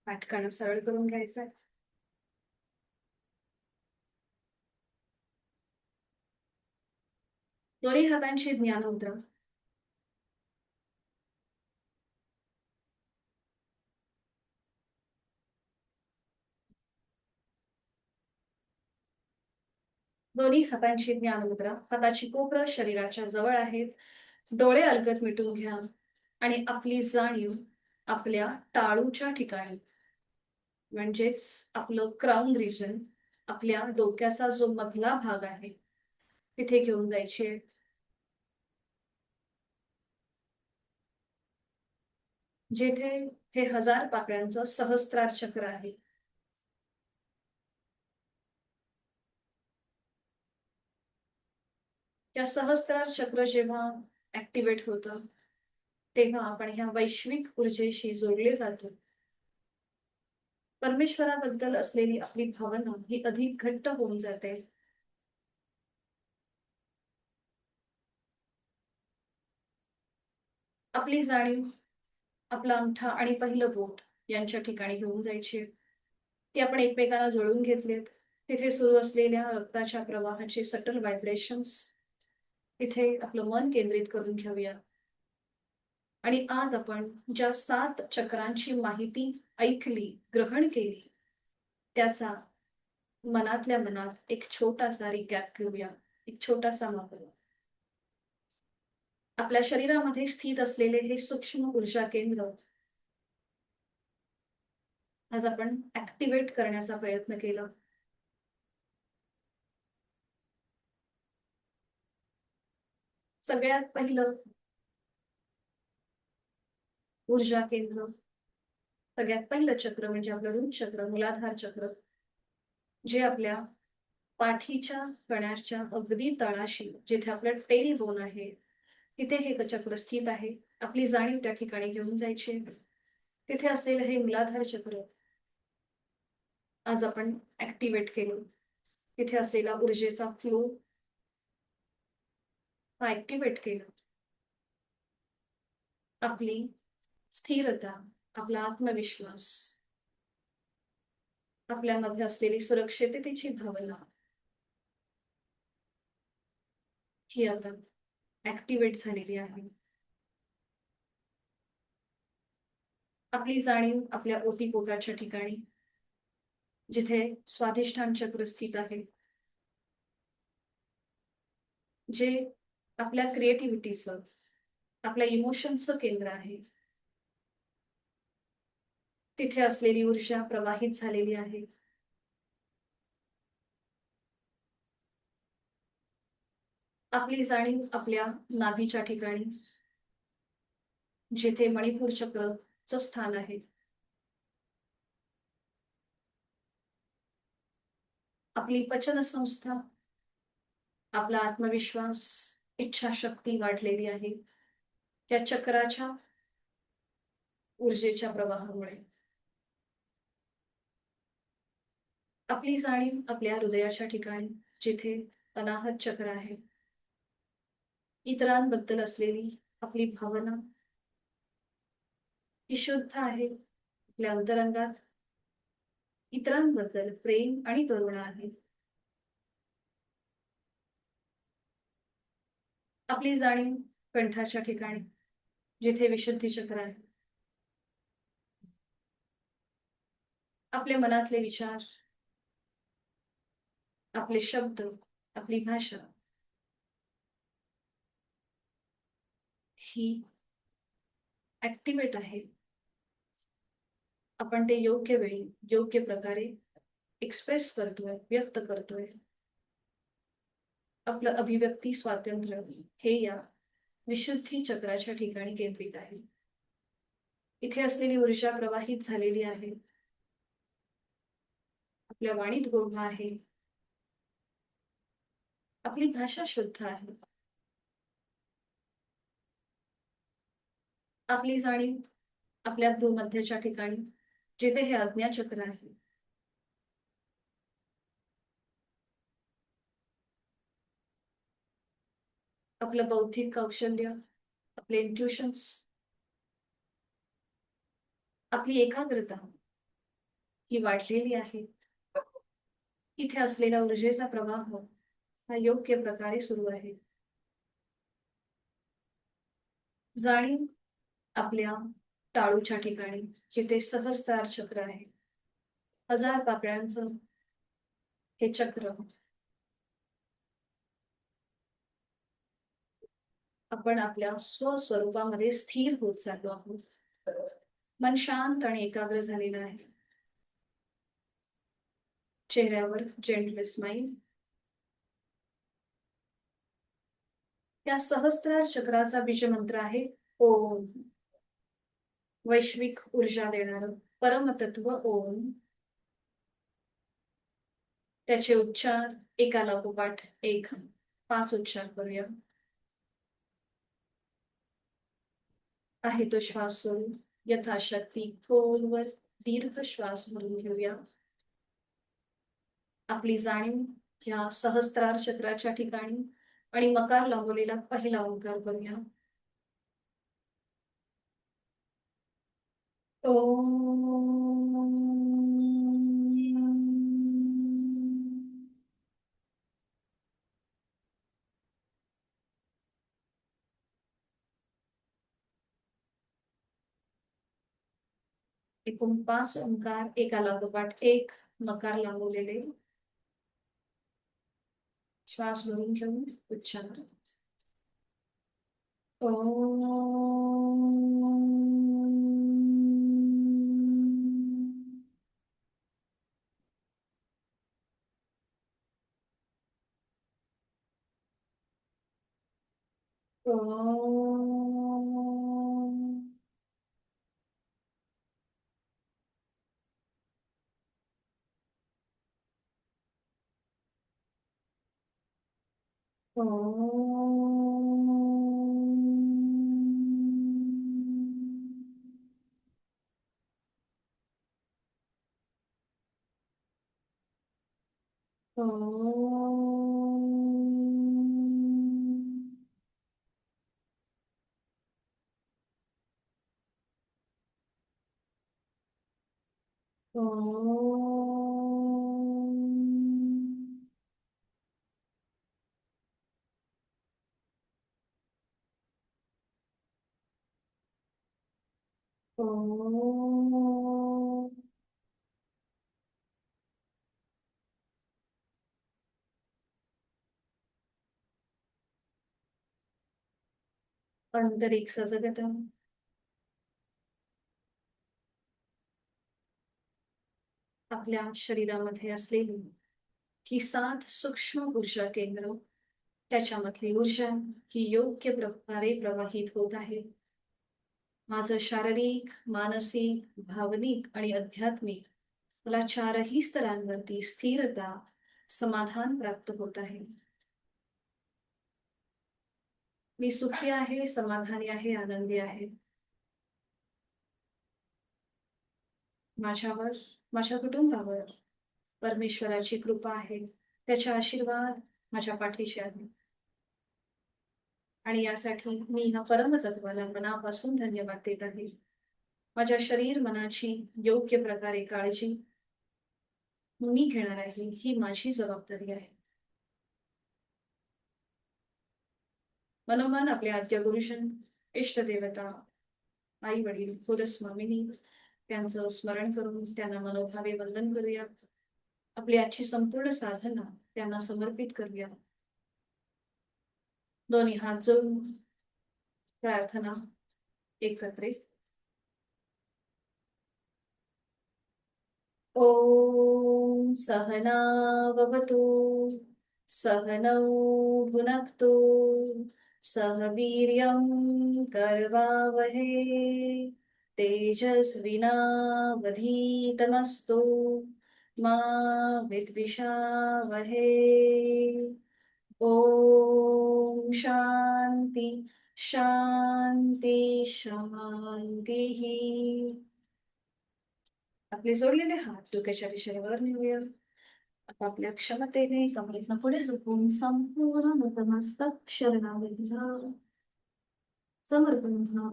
पाठकाणं सरळ करून घ्यायचं आहे. दोन्ही हातांची ज्ञान मुद्रा. दोन्ही हातांची ज्ञान मुद्रा. हाताची कोपरं शरीराच्या जवळ आहेत. डोळे अलगद मिटून घ्या आणि आपली जाणीव आपल्या टाळूच्या ठिकाणी म्हणजेच आपलं क्राउन रिजन, आपल्या डोक्याचा जो मधला भाग आहे तिथे घेऊन जायचे. जेथे हे 1000 पाकळ्यांचं सहस्त्रार चक्र आहे. त्या सहस्त्रार चक्र जेव्हा ऍक्टिव्हेट होतं तेव्हा आपण ह्या वैश्विक ऊर्जेशी जोडले जातो. परमेश्वराबद्दल असलेली आपली भावना ही अधिक घट्ट होऊन जाते. आपली जाणीव आपला अंगठा आणि पहिलं बोट यांच्या ठिकाणी घेऊन जायची. ती आपण एकमेकांना जोडून घेतलीत. तिथे सुरू असलेल्या रक्ताच्या प्रवाहाचे सटल व्हायब्रेशन्स तिथे आपलं मन केंद्रित करून घेऊया. आणि आज आपण ज्या 7 चक्रांची माहिती ऐकली, ग्रहण केली, त्याचा मनातल्या मनात एक छोटासा रिकॅप घेऊया, एक छोटासा मागोवा. आपल्या शरीरामध्ये स्थित असलेले हे सूक्ष्म ऊर्जा केंद्र आज आपण ऍक्टिव्हेट करण्याचा प्रयत्न केला. सगळ्यात पहिलं ऊर्जा केंद्र, सगळ्यात पहिलं चक्र म्हणजे आपलं हृद चक्र, मूलाधार चक्र, जे आपल्या पाठीच्या कण्याच्या अगदी तळाशी, जिथे आपलं टेल बोन आहे, तिथे हे चक्र स्थित आहे. आपली जाणीव त्या ठिकाणी घेऊन जायची. तिथे असलेलं हे मूलाधार चक्र आज आपण ऍक्टिव्हेट केलं. तिथे असलेला ऊर्जेचा फ्लो हा ऍक्टिव्हेट केला. आपली स्थिरता, आपला आत्मविश्वास, आपल्यामध्ये असलेली सुरक्षिततेची भावना ही आता ऍक्टिव्हेट झालेली आहे. आपली जाणीव आपल्या ओटीपोटाच्या ठिकाणी, जिथे स्वाधिष्ठान चक्र स्थित आहे, जे आपल्या क्रिएटिव्हिटीचं, आपल्या इमोशन्सचं केंद्र आहे, तिथे असलेली ऊर्जा प्रवाहित झालेली आहे. आपली जाणीव आपल्या नाभीच्या ठिकाणी, जिथे मणिपूर चक्रचं स्थान आहे, आपली पचन संस्था, आपला आत्मविश्वास, इच्छाशक्ती वाढलेली आहे त्या चक्राच्या ऊर्जेच्या प्रवाहामुळे. आपली जाणीव आपल्या हृदयाच्या ठिकाणी, जिथे अनाहत चक्र आहे, इतरांबद्दल असलेली आपली भावना ही शुद्ध आहे. आपल्या अंतरंगात इतरांबद्दल प्रेम आणि करुणा आहे. आपली जाणीव कंठाच्या ठिकाणी, जिथे विशुद्धी चक्र आहे, आपले मनातले विचार, आपले शब्द, आपली भाषा ही ऍक्टिव्हेट आहे. आपण ते योग्य वेळी, योग्य प्रकारे एक्सप्रेस करतोय, व्यक्त करतोय. आपलं अभिव्यक्ती स्वातंत्र्य हे या विशुद्धी चक्राच्या ठिकाणी केंद्रित आहे. इथे असलेली ऊर्जा प्रवाहित झालेली आहे. आपल्या वाणीत गोडवा आहे. आपली भाषा शुद्ध आहे. आपली जाणीव आपल्या भूमध्यच्या ठिकाणी, जिथे हे आज्ञा चक्र आहे, आपलं बौद्धिक कौशल्य, आपले इंट्युशन्स, आपली एकाग्रता ही वाढलेली आहे. इथे असलेला ऊर्जेचा प्रवाह हा योग्य प्रकारे सुरू आहे. जाणीव आपल्या टाळूच्या ठिकाणी, जिथे सहस्त्रार चक्र आहे, 1000 पाकळ्यांचं हे चक्र, आपण आपल्या स्वस्वरूपामध्ये स्थिर होत चाललो आहोत. मन शांत आणि एकाग्र झालेलं आहे. चेहऱ्यावर जेंटल स्माईल. त्या सहस्त्रार चक्राचा बीजमंत्र आहे ओम. वैश्विक ऊर्जा देणारं परमतत्व ओम. त्याचे उच्चार एका लागोपाठ एक 5 उच्चार करूया. आहे तो श्वास सोडून यथाशक्ती खोलवर दीर्घ श्वास भरून घेऊया. आपली जाणीव ह्या सहस्त्रार चक्राच्या ठिकाणी आणि मकार लागलेला पहिला ओंकार करूया. ओम. एकूण 5 ओंकार एका लागोपाठ एक नकार लावलेले. श्वास भरून घेऊन उच्चार. आंतरिक सजगता. आपल्या शरीरामध्ये असलेली ही 7 सूक्ष्म ऊर्जा केंद्र, त्याच्यामधली ऊर्जा ही योग्य प्रकारे प्रवाहित होत आहे. माझं शारीरिक, मानसिक, भावनिक आणि आध्यात्मिक मला 4ही स्तरांवरती स्थिरता, समाधान प्राप्त होत आहे. मी सुखी आहे, समाधानी आहे, आनंदी आहे. माझ्यावर, माझ्या कुटुंबावर परमेश्वराची कृपा आहे. त्याचा आशीर्वाद माझ्या पाठीशी आहे. आणि यासाठी मी ह्या परमतत्वाला मनापासून धन्यवाद देत आहे. माझ्या शरीर मनाची योग्य प्रकारे काळजी मी घेणार आहे, ही माझी जबाबदारी आहे. मनोमन आपले आद्य गुरुजन, इष्टदेवता, आई वडील, कुलस्वामिनी त्यांचं स्मरण करून त्यांना मनोभावे वंदन करूया. आपली आजची संपूर्ण साधना त्यांना समर्पित करूया. दोन्ही हात जोडून प्रार्थना एकत्रित. ॐ सहनाववतु सहनौ भुनक्तु सह वीर्यं करवावहै तेजस्विनावधीतमस्तु मा विद्विषावहै. ॐ शान्ति शान्ति शान्तिः. आपले जोडलेले हात डोक्याच्या दिशेवर नेऊया. आपापल्या क्षमतेने कमरेतनं पुढे झुकून संपूर्ण नतमस्तक शरणागती भाव, समर्पण भाव.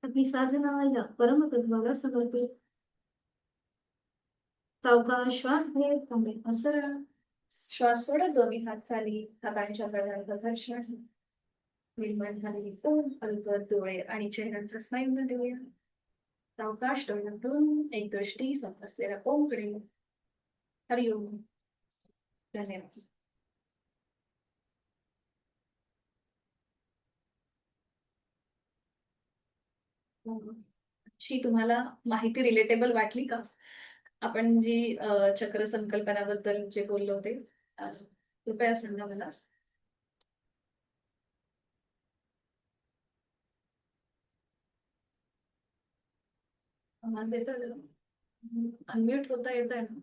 आपली साधना या परमतत्वाला समर्पित. सावकाश श्वास घेत कमरेत सरळ. श्वास सोडत दोन्ही हात खाली, हातांच्या तळव्यावर घर्षण. निर्माण झालेली पोट, अलगद डोळे आणि चेहऱ्याचा स्नायूंना देऊया. सावकाश डोळ्यातून एक दृष्टी असलेल्या ओमकडे. हरिओम. धन्यवाद. शी तुम्हाला माहिती रिलेटेबल वाटली का? आपण जी चक्र संकल्पनाबद्दल जे बोललो होते, कृपया सांगा मला. आवाज येतोय का? अनम्यूट होता येत आहे ना?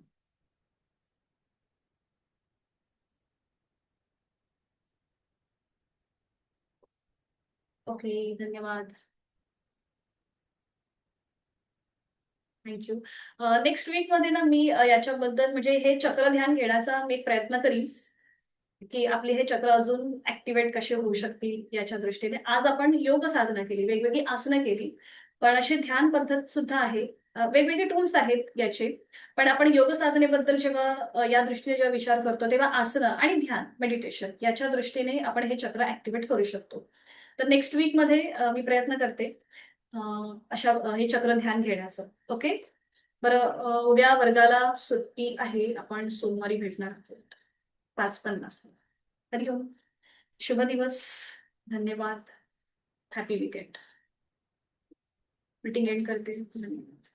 ओके, धन्यवाद. थँक्यू. नेक्स्ट वीक मध्ये ना मी याच्याबद्दल म्हणजे हे चक्र ध्यान घेण्याचा मी प्रयत्न करीन की आपले हे चक्र अजून ऍक्टिव्हेट कसे होऊ शकतील याच्या दृष्टीने. आज आपण योग साधना केली, वेगवेगळी आसनं केली, पण अशी ध्यान पद्धत सुद्धा आहे. वेगवेगळे टूल्स आहेत याचे. पण आपण योग साधनेबद्दल जेव्हा या दृष्टीने जेव्हा विचार करतो तेव्हा आसनं आणि ध्यान मेडिटेशन याच्या दृष्टीने आपण हे चक्र ऍक्टिव्हेट करू शकतो. तर नेक्स्ट वीक मध्ये मी प्रयत्न करते अशा हे चक्र ध्यान घेण्याचं. ओके. बरं, उद्या वर्गाला सुट्टी आहे. आपण सोमवारी भेटणार आहोत 5:50. हरिओम. शुभ दिवस. धन्यवाद. Happy weekend. मीटिंग एंड करते. धन्यवाद.